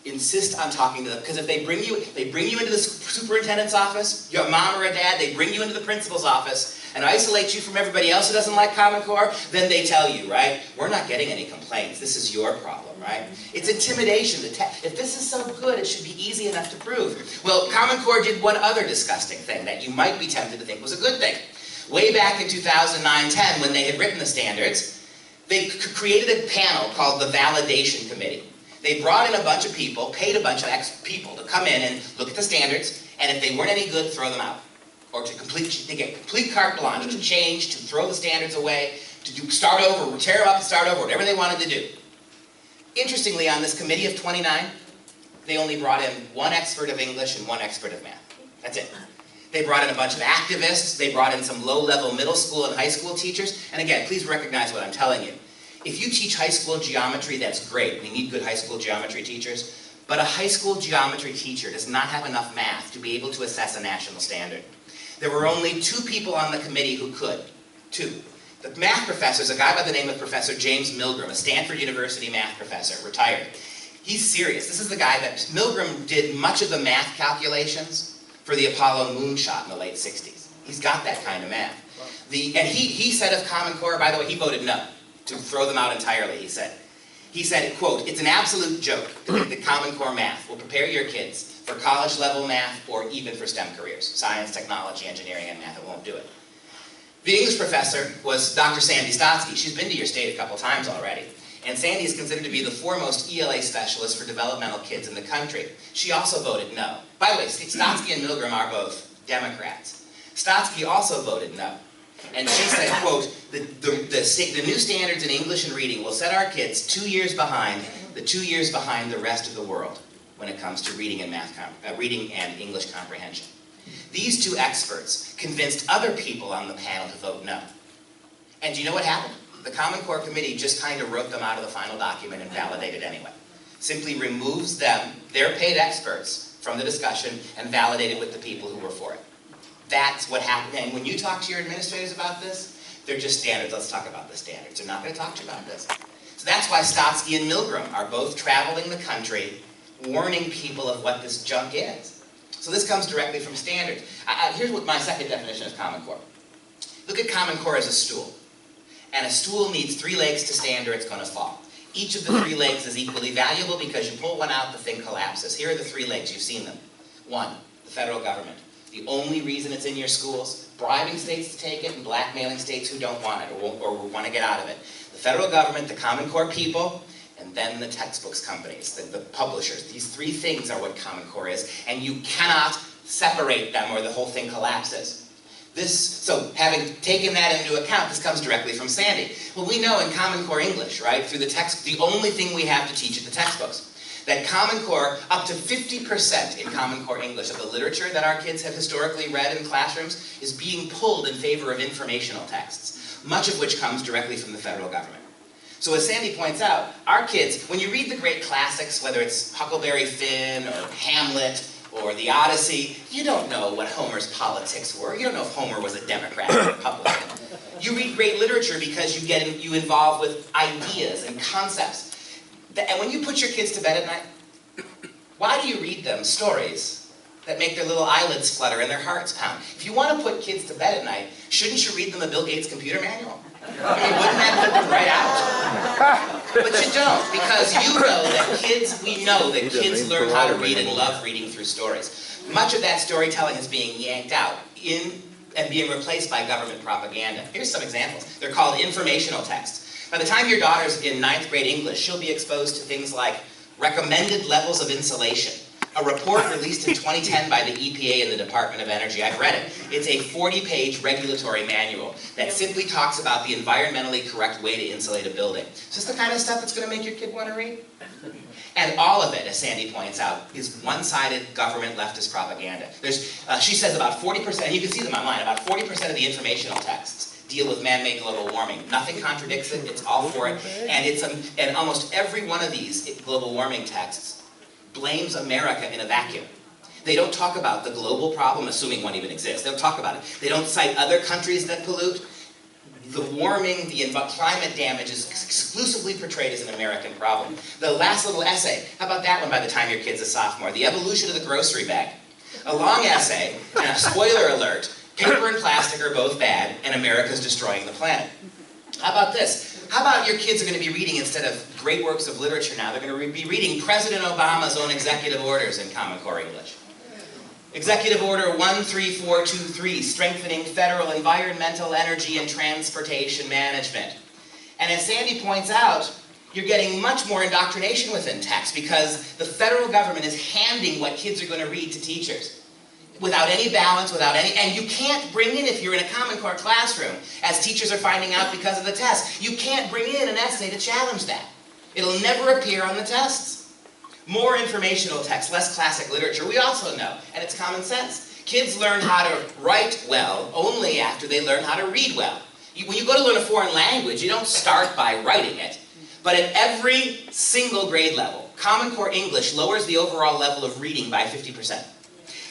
Insist on talking to them, because if they bring you into the superintendent's office, your mom or a dad, they bring you into the principal's office and isolate you from everybody else who doesn't like Common Core, then they tell you, right, we're not getting any complaints, this is your problem, right? It's intimidation. If this is so good, it should be easy enough to prove. Well, Common Core did one other disgusting thing that you might be tempted to think was a good thing. Way back in 2009-10, when they had written the standards, they created a panel called the Validation Committee. They brought in a bunch of people, paid a bunch of people to come in and look at the standards, and if they weren't any good, throw them out. Or they get complete carte blanche to change, to throw the standards away, to start over, tear them up and start over, whatever they wanted to do. Interestingly, on this committee of 29, they only brought in one expert of English and one expert of math. That's it. They brought in a bunch of activists, they brought in some low-level middle school and high school teachers, and again, please recognize what I'm telling you. If you teach high school geometry, that's great. We need good high school geometry teachers. But a high school geometry teacher does not have enough math to be able to assess a national standard. There were only 2 people on the committee who could. 2. The math professor is a guy by the name of Professor James Milgram, a Stanford University math professor, retired. He's serious. This is the guy that Milgram did much of the math calculations for the Apollo moonshot in the late 60s. He's got that kind of math. And he said of Common Core, by the way, he voted no, to throw them out entirely, he said. He said, quote, it's an absolute joke to think that Common Core math will prepare your kids for college-level math or even for STEM careers. Science, technology, engineering, and math, it won't do it. The English professor was Dr. Sandy Stotsky. She's been to your state a couple times already. And Sandy is considered to be the foremost ELA specialist for developmental kids in the country. She also voted no. By the way, Stotsky and Milgram are both Democrats. Stotsky also voted no. And she said, quote, the new standards in English and reading will set our kids 2 years behind the rest of the world when it comes to reading and reading and English comprehension. These two experts convinced other people on the panel to vote no. And do you know what happened? The Common Core Committee just kind of wrote them out of the final document and validated anyway. Simply removes them, their paid experts, from the discussion and validated with the people who were for it. That's what happened. And when you talk to your administrators about this, they're just standards. Let's talk about the standards. They're not going to talk to you about this. So that's why Stotsky and Milgram are both traveling the country warning people of what this junk is. So this comes directly from standards. Here's what my second definition of Common Core. Look at Common Core as a stool. And a stool needs 3 legs to stand or it's going to fall. Each of the 3 legs is equally valuable because you pull one out, the thing collapses. Here are the 3 legs. You've seen them. 1, the federal government. The only reason it's in your schools, bribing states to take it and blackmailing states who don't want it or want to get out of it. The federal government, the Common Core people, and then the textbooks companies, the publishers. These 3 things are what Common Core is, and you cannot separate them or the whole thing collapses. So having taken that into account, this comes directly from Sandy. Well, we know in Common Core English, right, through the text, the only thing we have to teach at the textbooks, that Common Core, up to 50% in Common Core English of the literature that our kids have historically read in classrooms is being pulled in favor of informational texts, much of which comes directly from the federal government. So as Sandy points out, our kids, when you read the great classics, whether it's Huckleberry Finn or Hamlet or the Odyssey, you don't know what Homer's politics were. You don't know if Homer was a Democrat or a Republican. You read great literature because you involve with ideas and concepts. And when you put your kids to bed at night, why do you read them stories that make their little eyelids flutter and their hearts pound? If you want to put kids to bed at night, shouldn't you read them a Bill Gates computer manual? I mean, wouldn't that put them right out? But you don't, because you know that kids learn how to read and love reading through stories. Much of that storytelling is being yanked out and being replaced by government propaganda. Here's some examples. They're called informational texts. By the time your daughter's in 9th grade English, she'll be exposed to things like recommended levels of insulation, a report released in 2010 by the EPA and the Department of Energy. I've read it. It's a 40-page regulatory manual that simply talks about the environmentally correct way to insulate a building. Is this the kind of stuff that's going to make your kid want to read? And all of it, as Sandy points out, is one-sided government leftist propaganda. She says about 40%, and you can see them online, about 40% of the informational texts deal with man-made global warming. Nothing contradicts it, it's all for it. And almost every one of these global warming texts blames America in a vacuum. They don't talk about the global problem, assuming one even exists. They don't talk about it. They don't cite other countries that pollute. The warming, the climate damage is exclusively portrayed as an American problem. The last little essay, how about that one by the time your kid's a sophomore? The evolution of the grocery bag. A long essay, and a spoiler alert, paper and plastic are both bad, and America's destroying the planet. How about this? How about your kids are going to be reading, instead of great works of literature now, they're going to be reading President Obama's own executive orders in Common Core English. Executive Order 13423, strengthening federal environmental, energy, and transportation management. And as Sandy points out, you're getting much more indoctrination within text because the federal government is handing what kids are going to read to teachers. Without any balance, and you can't bring in, if you're in a Common Core classroom, as teachers are finding out because of the test, you can't bring in an essay to challenge that. It'll never appear on the tests. More informational text, less classic literature, we also know, and it's common sense. Kids learn how to write well only after they learn how to read well. When you go to learn a foreign language, you don't start by writing it. But at every single grade level, Common Core English lowers the overall level of reading by 50%.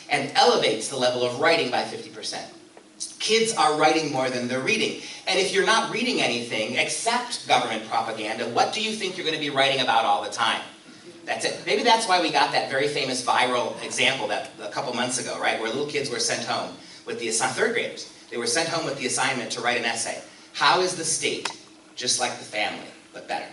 And elevates the level of writing by 50%. Kids are writing more than they're reading. And if you're not reading anything except government propaganda, what do you think you're going to be writing about all the time? That's it. Maybe that's why we got that very famous viral example that a couple months ago, right, where little kids were sent home with the third graders. They were sent home with the assignment to write an essay. How is the state just like the family, but better?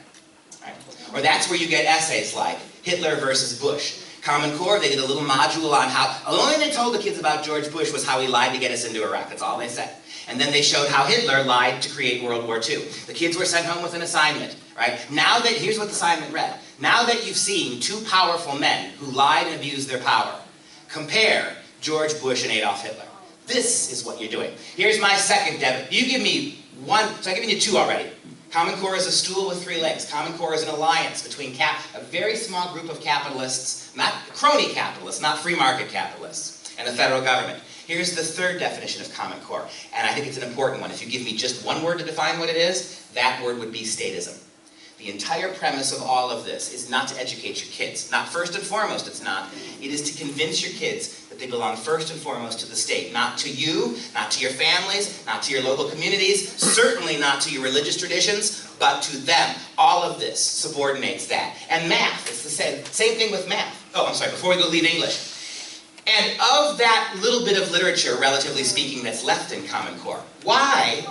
Right? Or that's where you get essays like Hitler versus Bush. Common Core, they did a little module on how, the only thing they told the kids about George Bush was how he lied to get us into Iraq. That's all they said. And then they showed how Hitler lied to create World War II. The kids were sent home with an assignment, right? Now that, here's what the assignment read. Now that you've seen two powerful men who lied and abused their power, compare George Bush and Adolf Hitler. This is what you're doing. Here's my second debit. You give me one, so I've given you two already. Common Core is a stool with three legs. Common Core is an alliance between a very small group of capitalists, not crony capitalists, not free market capitalists, and the federal government. Here's the third definition of Common Core, and I think it's an important one. If you give me just one word to define what it is, that word would be statism. The entire premise of all of this is not to educate your kids. Not first and foremost, it's not. It is to convince your kids that they belong first and foremost to the state. Not to you, not to your families, not to your local communities, certainly not to your religious traditions, but to them. All of this subordinates that. And math, it's the same thing with math. Oh, I'm sorry, before we go leave English. And of that little bit of literature, relatively speaking, that's left in Common Core, why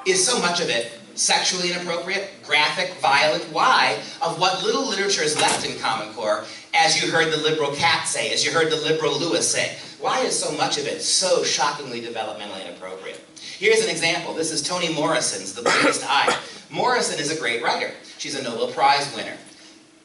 is so much of it sexually inappropriate, graphic, violent? Why, of what little literature is left in Common Core, as you heard the liberal Kat say, as you heard the liberal Lewis say, why is so much of it so shockingly developmentally inappropriate? Here's an example. This is Toni Morrison's The Biggest Eye. Morrison is a great writer. She's a Nobel Prize winner.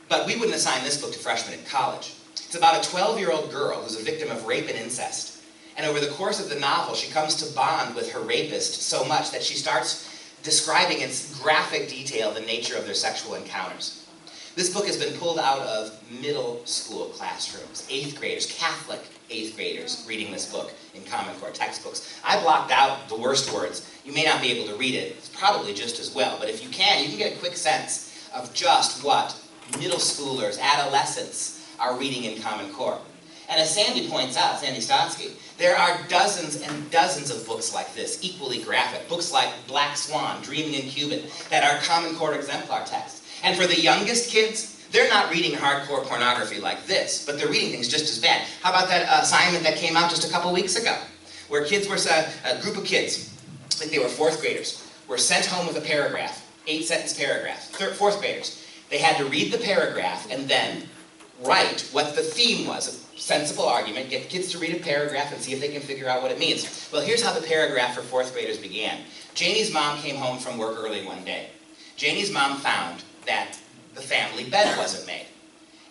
But we wouldn't assign this book to freshmen in college. It's about a 12-year-old girl who's a victim of rape and incest. And over the course of the novel, she comes to bond with her rapist so much that she starts describing in graphic detail the nature of their sexual encounters. This book has been pulled out of middle school classrooms, 8th graders, Catholic 8th graders, reading this book in Common Core textbooks. I blocked out the worst words. You may not be able to read it. It's probably just as well, but if you can get a quick sense of just what middle schoolers, adolescents, are reading in Common Core. And as Sandy points out, Sandy Stotsky, there are dozens and dozens of books like this, equally graphic. Books like Black Swan, Dreaming in Cuban, that are Common Core exemplar texts. And for the youngest kids, they're not reading hardcore pornography like this, but they're reading things just as bad. How about that assignment that came out just a couple weeks ago, where kids were, a group of kids, I think they were 4th graders, were sent home with a paragraph, 8-sentence paragraph, 4th graders. They had to read the paragraph and then write what the theme was, a sensible argument, get kids to read a paragraph and see if they can figure out what it means. Well, here's how the paragraph for 4th graders began. Janie's mom came home from work early one day. Janie's mom found that the family bed wasn't made.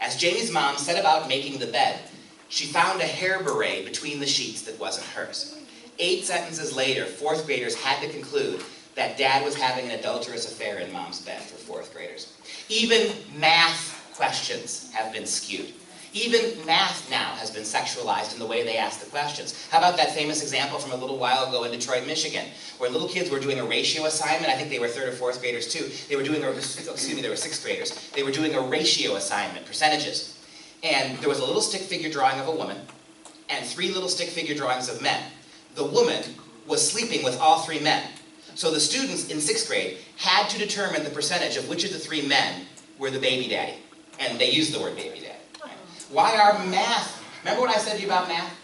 As Janie's mom set about making the bed, she found a hair beret between the sheets that wasn't hers. 8 sentences later, 4th graders had to conclude that dad was having an adulterous affair in mom's bed for 4th graders. Even math questions have been skewed. Even math now has been sexualized in the way they ask the questions. How about that famous example from a little while ago in Detroit, Michigan, where little kids were doing a ratio assignment? I think they were 3rd or 4th graders too. They were doing they were 6th graders. They were doing a ratio assignment, percentages. And there was a little stick figure drawing of a woman and 3 little stick figure drawings of men. The woman was sleeping with all 3 men. So the students in 6th grade had to determine the percentage of which of the 3 men were the baby daddy. And they used the word baby daddy. Right? Why are math? Remember what I said to you about math?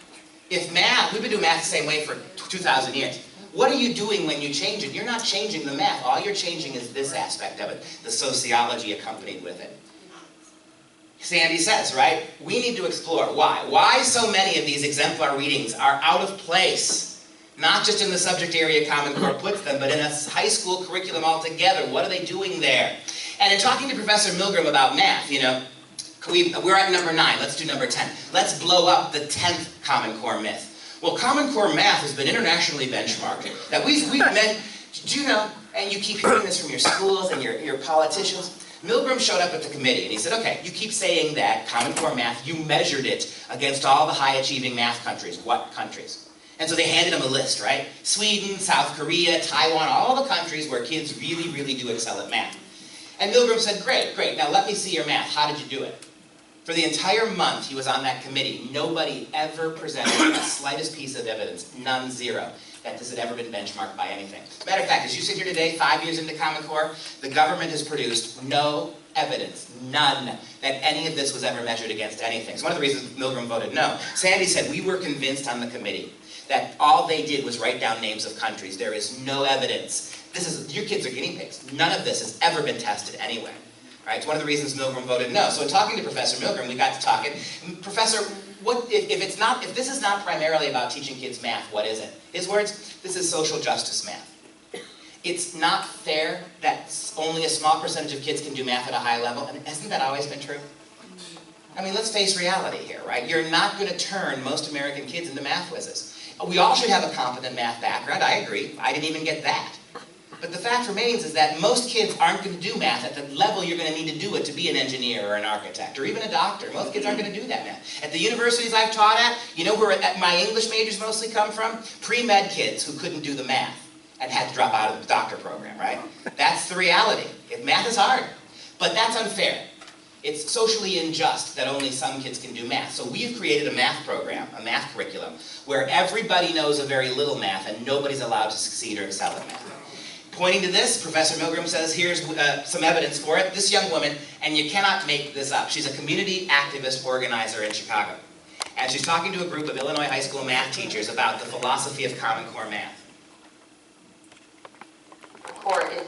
If math, we've been doing math the same way for 2,000 years. What are you doing when you change it? You're not changing the math. All you're changing is this aspect of it, the sociology accompanied with it. Sandy says, right? We need to explore why. Why so many of these exemplar readings are out of place. Not just in the subject area Common Core puts them, but in a high school curriculum altogether. What are they doing there? And in talking to Professor Milgram about math, you know, we're at number 9, let's do number 10. Let's blow up the 10th Common Core myth. Well, Common Core math has been internationally benchmarked. That we've met, did you know, and you keep hearing this from your schools and your politicians. Milgram showed up at the committee and he said, okay, you keep saying that Common Core math, you measured it against all the high-achieving math countries. What countries? And so they handed him a list, right? Sweden, South Korea, Taiwan, all the countries where kids really, really do excel at math. And Milgram said, great, now let me see your math. How did you do it? For the entire month he was on that committee, nobody ever presented the slightest piece of evidence, none, zero, that this had ever been benchmarked by anything. Matter of fact, as you sit here today, 5 years into Common Core, the government has produced no evidence, none, that any of this was ever measured against anything. So one of the reasons Milgram voted no. Sandy said, we were convinced on the committee that all they did was write down names of countries. There is no evidence. Your kids are guinea pigs. None of this has ever been tested anyway. Right? It's one of the reasons Milgram voted no. So in talking to Professor Milgram, we got to talking. Professor, if this is not primarily about teaching kids math, what is it? His words, this is social justice math. It's not fair that only a small percentage of kids can do math at a high level, and hasn't that always been true? I mean, let's face reality here, right? You're not going to turn most American kids into math whizzes. We all should have a competent math background, I agree. I didn't even get that. But the fact remains is that most kids aren't going to do math at the level you're going to need to do it to be an engineer or an architect or even a doctor. Most kids aren't going to do that math. At the universities I've taught at, you know where my English majors mostly come from? Pre-med kids who couldn't do the math and had to drop out of the doctor program, right? That's the reality. Math is hard, but that's unfair. It's socially unjust that only some kids can do math. So we've created a math program, a math curriculum, where everybody knows a very little math and nobody's allowed to succeed or excel at math. Pointing to this, Professor Milgram says, here's some evidence for it. This young woman, and you cannot make this up, she's a community activist organizer in Chicago. And she's talking to a group of Illinois high school math teachers about the philosophy of Common Core math.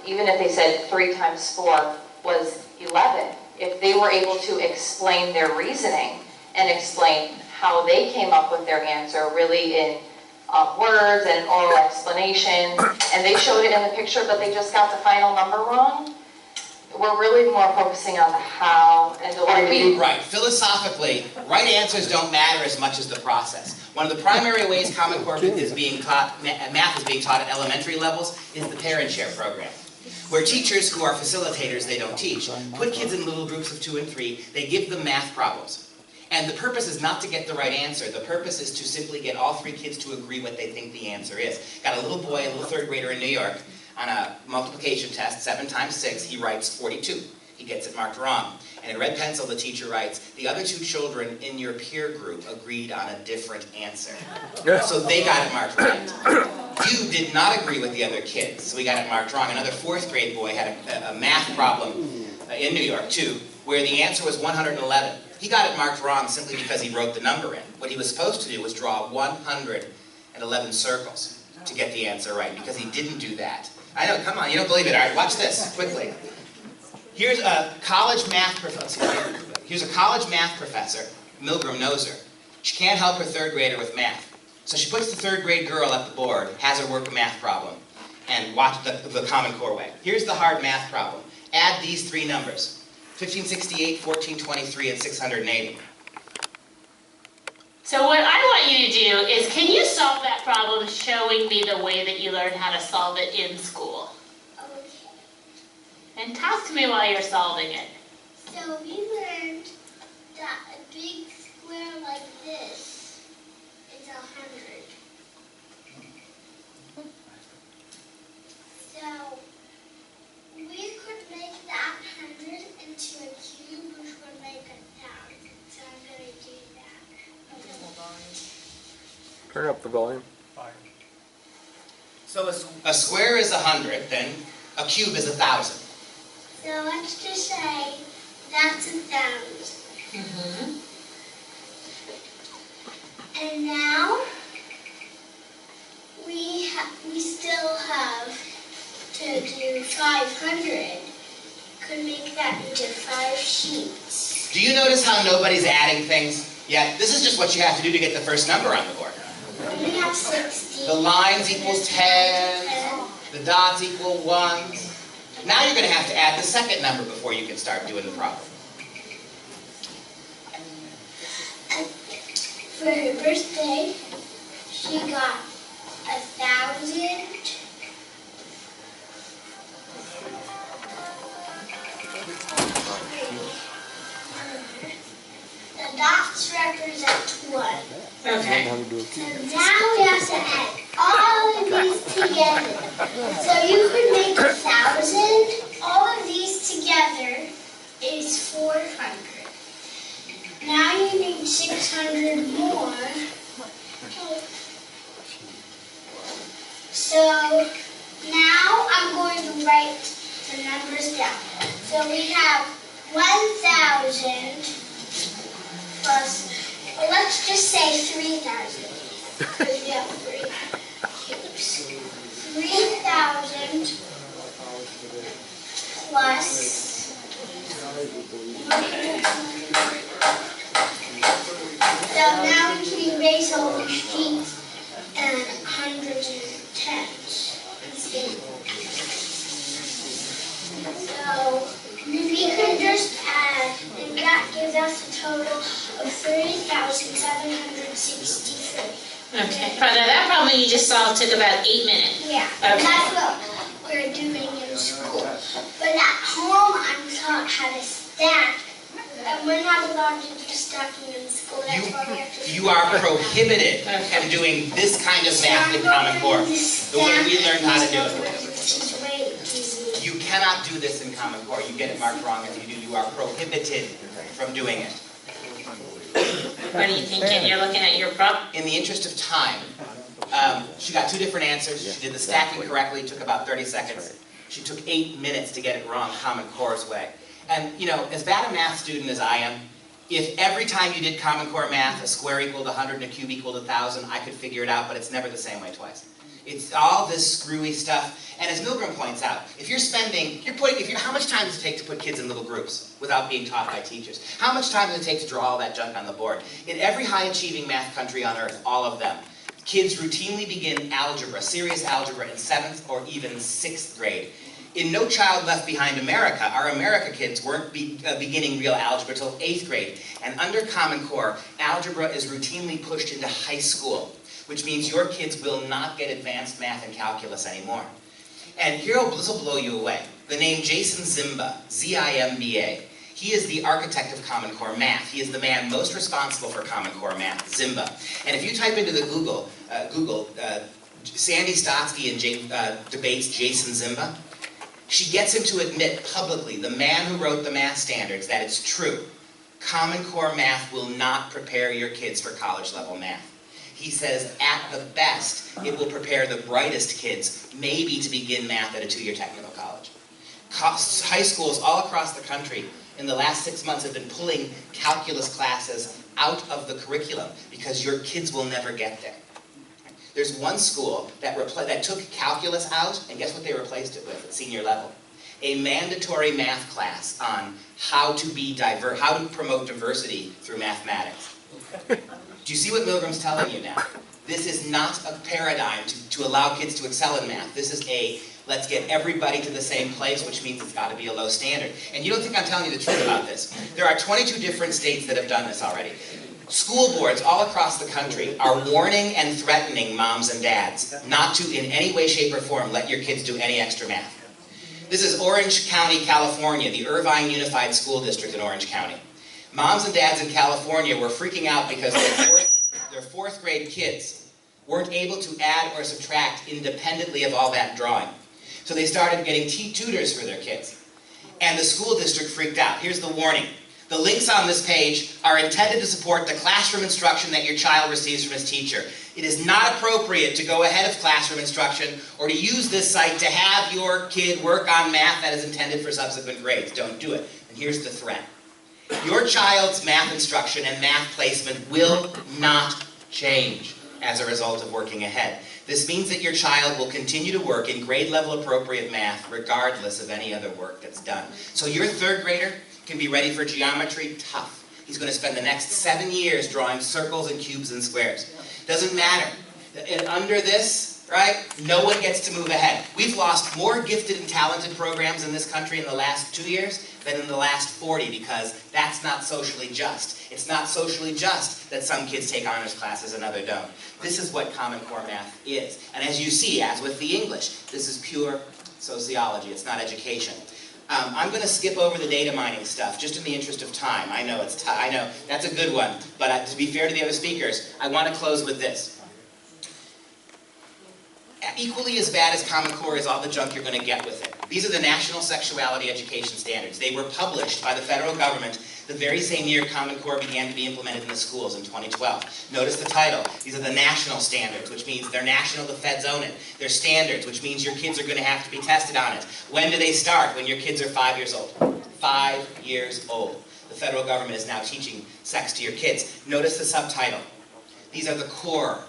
Even if they said 3 times 4 was 11, if they were able to explain their reasoning and explain how they came up with their answer really in words and oral explanation, and they showed it in the picture, but they just got the final number wrong, we're really more focusing on the how and the way. Right. Philosophically, right answers don't matter as much as the process. One of the primary ways Common Core is being taught, math is being taught at elementary levels, is the Parent Share program, where teachers who are facilitators, they don't teach, put kids in little groups of 2 and 3, they give them math problems. And the purpose is not to get the right answer. The purpose is to simply get all 3 kids to agree what they think the answer is. Got a little boy, a little 3rd grader in New York, on a multiplication test, 7 times 6, he writes 42. He gets it marked wrong. And in red pencil, the teacher writes, the other 2 children in your peer group agreed on a different answer. So they got it marked right. You did not agree with the other kids, so we got it marked wrong. Another 4th grade boy had a math problem in New York, too, where the answer was 111. He got it marked wrong simply because he wrote the number in. What he was supposed to do was draw 111 circles to get the answer right, because he didn't do that. I know, come on, you don't believe it. All right, watch this, quickly. Here's a college math professor. Milgram knows her. She can't help her 3rd grader with math. So she puts the 3rd grade girl at the board, has her work a math problem, and watch the Common Core way. Here's the hard math problem. Add these 3 numbers. 1568, 1423, and 680. So what I want you to do is, can you solve that problem showing me the way that you learned how to solve it in school? Okay. And talk to me while you're solving it. So we learned that a big square like this is 100. So we could make that 100 into a cube, which would make 1,000. So I'm going to do that. Turn up the volume. So a square is 100, then a cube is 1,000. So let's just say that's 1,000. And now we still have to do 500. Could make that into 5 sheets. Do you notice how nobody's adding things yet? This is just what you have to do to get the first number on the board. We have 60. The lines equals 10, the dots equal 1s. Now you're going to have to add the second number before you can start doing the problem. For her birthday, she got 1,000. The dots represent 1. Okay. So now we have to add all of these together. So you could make 1,000. All of these together is 400. Now you need 600 more. So now I'm going to write the numbers down. So we have 1,000 plus, well, let's just say 3,000, because we have 3 cubes. 3,000 plus, so us a total of 30,763. Okay. Now that problem you just solved took about 8 minutes. Yeah, Okay. and that's what we're doing in school. But at home, I'm taught how to stack. And we're not allowed to do stacking in school. That's why we have to. You are prohibited from doing this kind of math in Common Core, the way we learned how to do it. You cannot do this in Common Core. You get it marked wrong if you do. You are prohibited from doing it. What are you thinking? You're looking at your prop? In the interest of time, she got 2 different answers. She did the stacking correctly, took about 30 seconds. She took 8 minutes to get it wrong, Common Core's way. And, you know, as bad a math student as I am, if every time you did Common Core math, a square equaled 100 and a cube equaled 1,000, I could figure it out, but it's never the same way twice. It's all this screwy stuff. And as Milgram points out, if you're spending, how much time does it take to put kids in little groups without being taught by teachers? How much time does it take to draw all that junk on the board? In every high-achieving math country on earth, all of them, kids routinely begin algebra, serious algebra, in 7th or even 6th grade. In No Child Left Behind America, our America kids weren't beginning real algebra until 8th grade. And under Common Core, algebra is routinely pushed into high school, which means your kids will not get advanced math and calculus anymore. And this will blow you away. The name Jason Zimba, Z-I-M-B-A, he is the architect of Common Core math. He is the man most responsible for Common Core math, Zimba. And if you type into the Google, Sandy Stotsky debates Jason Zimba, she gets him to admit publicly, the man who wrote the math standards, that it's true. Common Core math will not prepare your kids for college-level math. He says, at the best, it will prepare the brightest kids, maybe to begin math at a 2-year technical college. High schools all across the country in the last 6 months have been pulling calculus classes out of the curriculum because your kids will never get there. There's one school that took calculus out, and guess what they replaced it with at senior level? A mandatory math class on how to promote diversity through mathematics. Do you see what Milgram's telling you now? This is not a paradigm to allow kids to excel in math. This is let's get everybody to the same place, which means it's got to be a low standard. And you don't think I'm telling you the truth about this. There are 22 different states that have done this already. School boards all across the country are warning and threatening moms and dads not to, in any way, shape, or form, let your kids do any extra math. This is Orange County, California, the Irvine Unified School District in Orange County. Moms and dads in California were freaking out because their 4th grade kids weren't able to add or subtract independently of all that drawing. So they started getting tutors for their kids. And the school district freaked out. Here's the warning. The links on this page are intended to support the classroom instruction that your child receives from his teacher. It is not appropriate to go ahead of classroom instruction or to use this site to have your kid work on math that is intended for subsequent grades. Don't do it. And here's the threat. Your child's math instruction and math placement will not change as a result of working ahead. This means that your child will continue to work in grade level appropriate math regardless of any other work that's done. So your 3rd grader can be ready for geometry tough. He's going to spend the next 7 years drawing circles and cubes and squares. Doesn't matter. And under this, right, no one gets to move ahead. We've lost more gifted and talented programs in this country in the last 2 years than in the last 40 because that's not socially just. It's not socially just that some kids take honors classes and others don't. This is what Common Core math is. And as you see, as with the English, this is pure sociology. It's not education. I'm going to skip over the data mining stuff, just in the interest of time. I know I know that's a good one, but to be fair to the other speakers, I want to close with this. Equally as bad as Common Core is all the junk you're going to get with it. These are the National Sexuality Education Standards. They were published by the federal government the very same year Common Core began to be implemented in the schools in 2012. Notice the title. These are the national standards, which means they're national, the feds own it. They're standards, which means your kids are going to have to be tested on it. When do they start? When your kids are 5 years old. 5 years old. The federal government is now teaching sex to your kids. Notice the subtitle. These are the core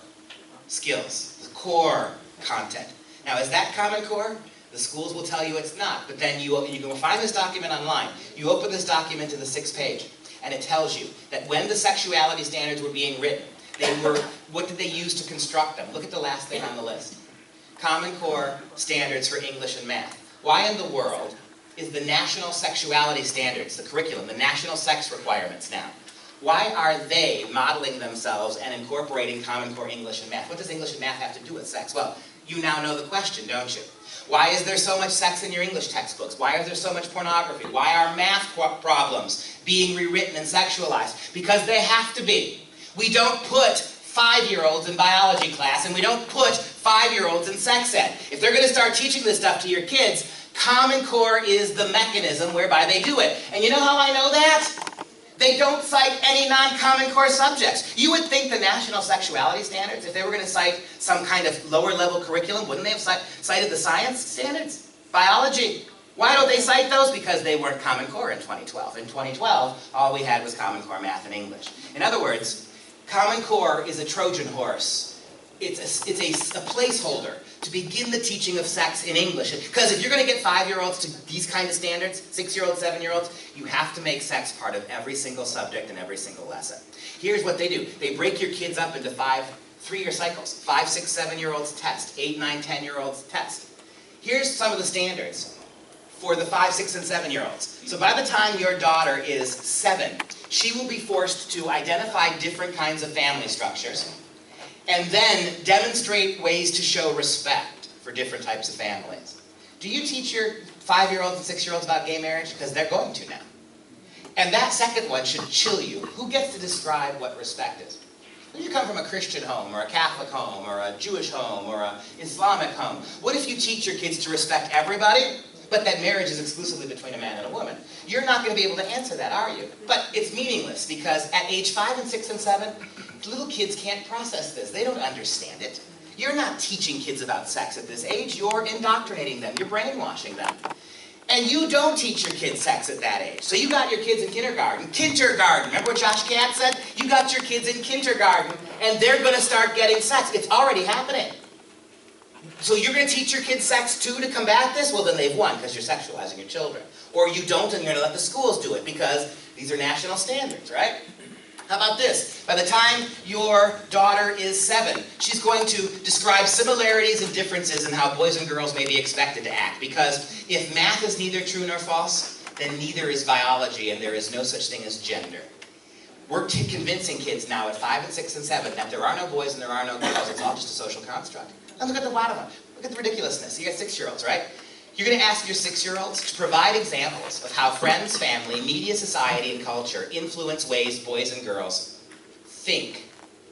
skills, the core content. Now, is that Common Core? The schools will tell you it's not, but then you can find this document online. You open this document to the 6th page, and it tells you that when the sexuality standards were being written, what did they use to construct them? Look at the last thing on the list. Common Core standards for English and math. Why in the world is the national sexuality standards, the curriculum, the national sex requirements now. Why are they modeling themselves and incorporating Common Core English and math? What does English and math have to do with sex? Well, you now know the question, don't you? Why is there so much sex in your English textbooks? Why is there so much pornography? Why are math problems being rewritten and sexualized? Because they have to be. We don't put 5-year-olds in biology class, and we don't put 5-year-olds in sex ed. If they're going to start teaching this stuff to your kids, Common Core is the mechanism whereby they do it. And you know how I know that? They don't cite any non-Common Core subjects. You would think the national sexuality standards, if they were going to cite some kind of lower level curriculum, wouldn't they have cited the science standards? Biology. Why don't they cite those? Because they weren't Common Core in 2012. In 2012, all we had was Common Core math and English. In other words, Common Core is a Trojan horse. It's a placeholder to begin the teaching of sex in English. Because if you're going to get 5-year-olds to these kind of standards, 6-year-olds, 7-year-olds, you have to make sex part of every single subject and every single lesson. Here's what they do. They break your kids up into 3-year cycles. 5, 6, 7-year-olds test. 8, 9, 10-year-olds test. Here's some of the standards for the 5, 6, and 7-year-olds. So by the time your daughter is 7, she will be forced to identify different kinds of family structures, and then demonstrate ways to show respect for different types of families. Do you teach your 5-year-olds and 6-year-olds about gay marriage? Because they're going to now. And that second one should chill you. Who gets to describe what respect is? If you come from a Christian home, or a Catholic home, or a Jewish home, or an Islamic home, what if you teach your kids to respect everybody, but that marriage is exclusively between a man and a woman? You're not going to be able to answer that, are you? But it's meaningless, because at age 5 and 6 and 7, little kids can't process this. They don't understand it. You're not teaching kids about sex at this age. You're indoctrinating them. You're brainwashing them. And you don't teach your kids sex at that age. So you got your kids in kindergarten. Kindergarten. Remember what Josh Cat said? You got your kids in kindergarten, and they're going to start getting sex. It's already happening. So you're going to teach your kids sex too to combat this? Well, then they've won, because you're sexualizing your children. Or you don't, and you're going to let the schools do it, because these are national standards, right? How about this? By the time your daughter is 7, she's going to describe similarities and differences in how boys and girls may be expected to act. Because if math is neither true nor false, then neither is biology, and there is no such thing as gender. We're convincing kids now at 5 and 6 and 7 that there are no boys and there are no girls. It's all just a social construct. And look at the bottom one. Look at the ridiculousness. You got 6-year-olds, right? You're going to ask your 6-year-olds to provide examples of how friends, family, media, society, and culture influence ways boys and girls think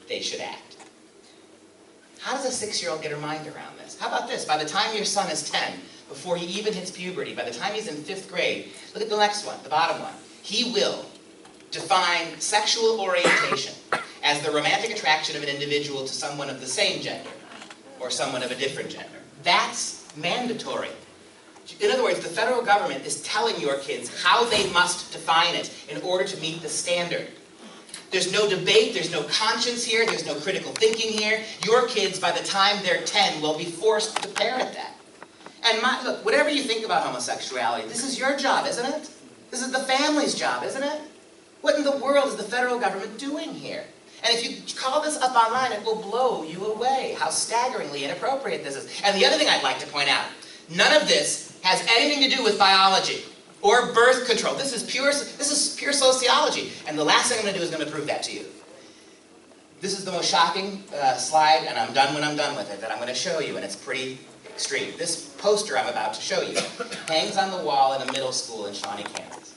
they should act. How does a 6-year-old get her mind around this? How about this? By the time your son is 10, before he even hits puberty, by the time he's in 5th grade, look at the next one, the bottom one. He will define sexual orientation as the romantic attraction of an individual to someone of the same gender or someone of a different gender. That's mandatory. In other words, the federal government is telling your kids how they must define it in order to meet the standard. There's no debate, there's no conscience here, there's no critical thinking here. Your kids, by the time they're 10, will be forced to parent that. And look, whatever you think about homosexuality, this is your job, isn't it? This is the family's job, isn't it? What in the world is the federal government doing here? And if you call this up online, it will blow you away how staggeringly inappropriate this is. And the other thing I'd like to point out, none of this has anything to do with biology or birth control. This is pure sociology. And the last thing I'm going to do is going to prove that to you. This is the most shocking slide, and I'm done when I'm done with it, that I'm going to show you, and it's pretty extreme. This poster I'm about to show you hangs on the wall in a middle school in Shawnee, Kansas.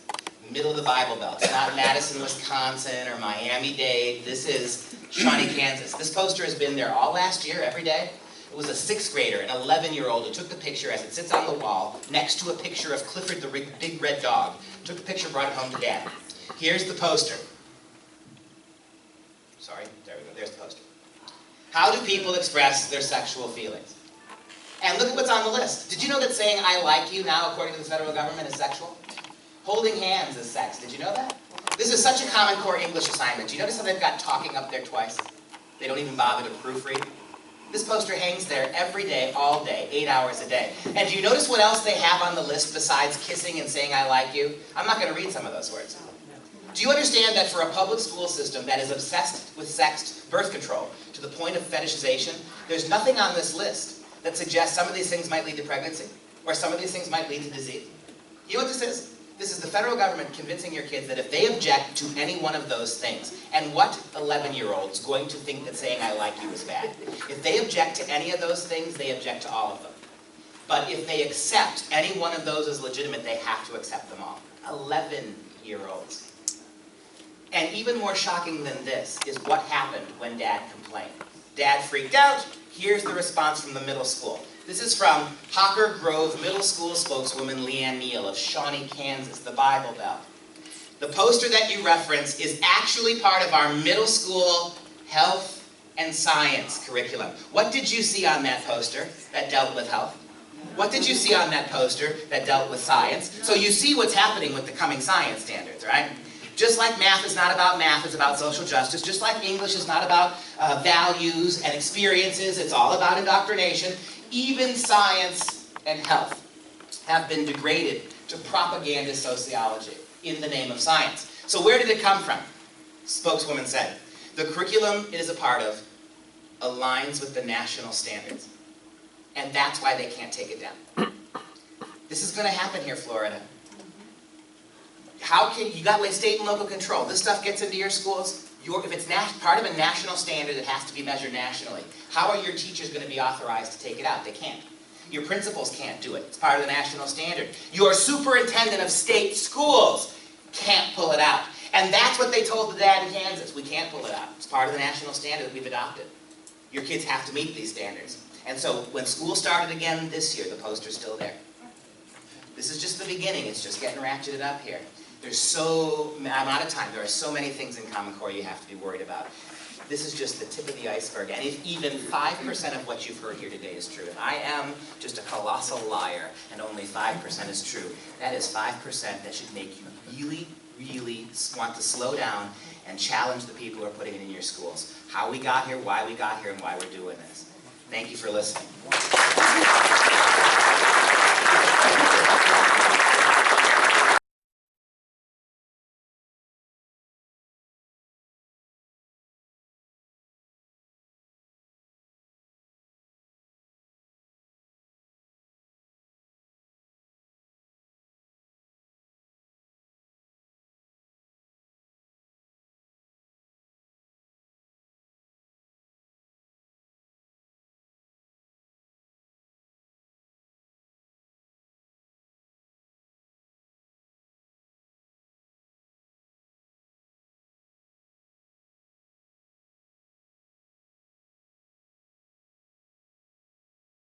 Middle of the Bible Belt. It's not Madison, Wisconsin, or Miami-Dade. This is Shawnee, Kansas. This poster has been there all last year, every day. It was a 6th grader, an 11-year-old, who took the picture as it sits on the wall next to a picture of Clifford the big red dog. Took the picture, brought it home to Dad. Here's the poster. Sorry, there we go, there's the poster. How do people express their sexual feelings? And look at what's on the list. Did you know that saying "I like you" now, according to the federal government, is sexual? Holding hands is sex. Did you know that? This is such a Common Core English assignment. Do you notice how they've got talking up there twice? They don't even bother to proofread. This poster hangs there every day, all day, 8 hours a day. And do you notice what else they have on the list besides kissing and saying "I like you"? I'm not going to read some of those words. Do you understand that for a public school system that is obsessed with sex birth control to the point of fetishization, there's nothing on this list that suggests some of these things might lead to pregnancy or some of these things might lead to disease? You know what this is? This is the federal government convincing your kids that if they object to any one of those things, and what 11-year-old's going to think that saying I like you is bad? If they object to any of those things, they object to all of them. But if they accept any one of those as legitimate, they have to accept them all. 11-year-olds. And even more shocking than this is what happened when Dad complained. Dad freaked out. Here's the response from the middle school. This is from Hawker Grove Middle School spokeswoman Leanne Neal of Shawnee, Kansas, the Bible Belt. The poster that you reference is actually part of our middle school health and science curriculum. What did you see on that poster that dealt with health? What did you see on that poster that dealt with science? So you see what's happening with the coming science standards, right? Just like math is not about math, it's about social justice. Just like English is not about values and experiences, it's all about indoctrination. Even science and health have been degraded to propaganda sociology in the name of science. So where did it come from? Spokeswoman said, the curriculum it is a part of aligns with the national standards. And that's why they can't take it down. This is going to happen here, Florida. How can, you got state and local control. This stuff gets into your schools. If it's part of a national standard that has to be measured nationally, how are your teachers going to be authorized to take it out? They can't. Your principals can't do it. It's part of the national standard. Your superintendent of state schools can't pull it out. And that's what they told the dad in Kansas. We can't pull it out. It's part of the national standard that we've adopted. Your kids have to meet these standards. And so when school started again this year, the poster's still there. This is just the beginning. It's just getting ratcheted up here. I'm out of time. There are so many things in Common Core you have to be worried about. This is just the tip of the iceberg. And if even 5% of what you've heard here today is true, and I am just a colossal liar, and only 5% is true, that is 5% that should make you really, really want to slow down and challenge the people who are putting it in your schools. How we got here, why we got here, and why we're doing this. Thank you for listening.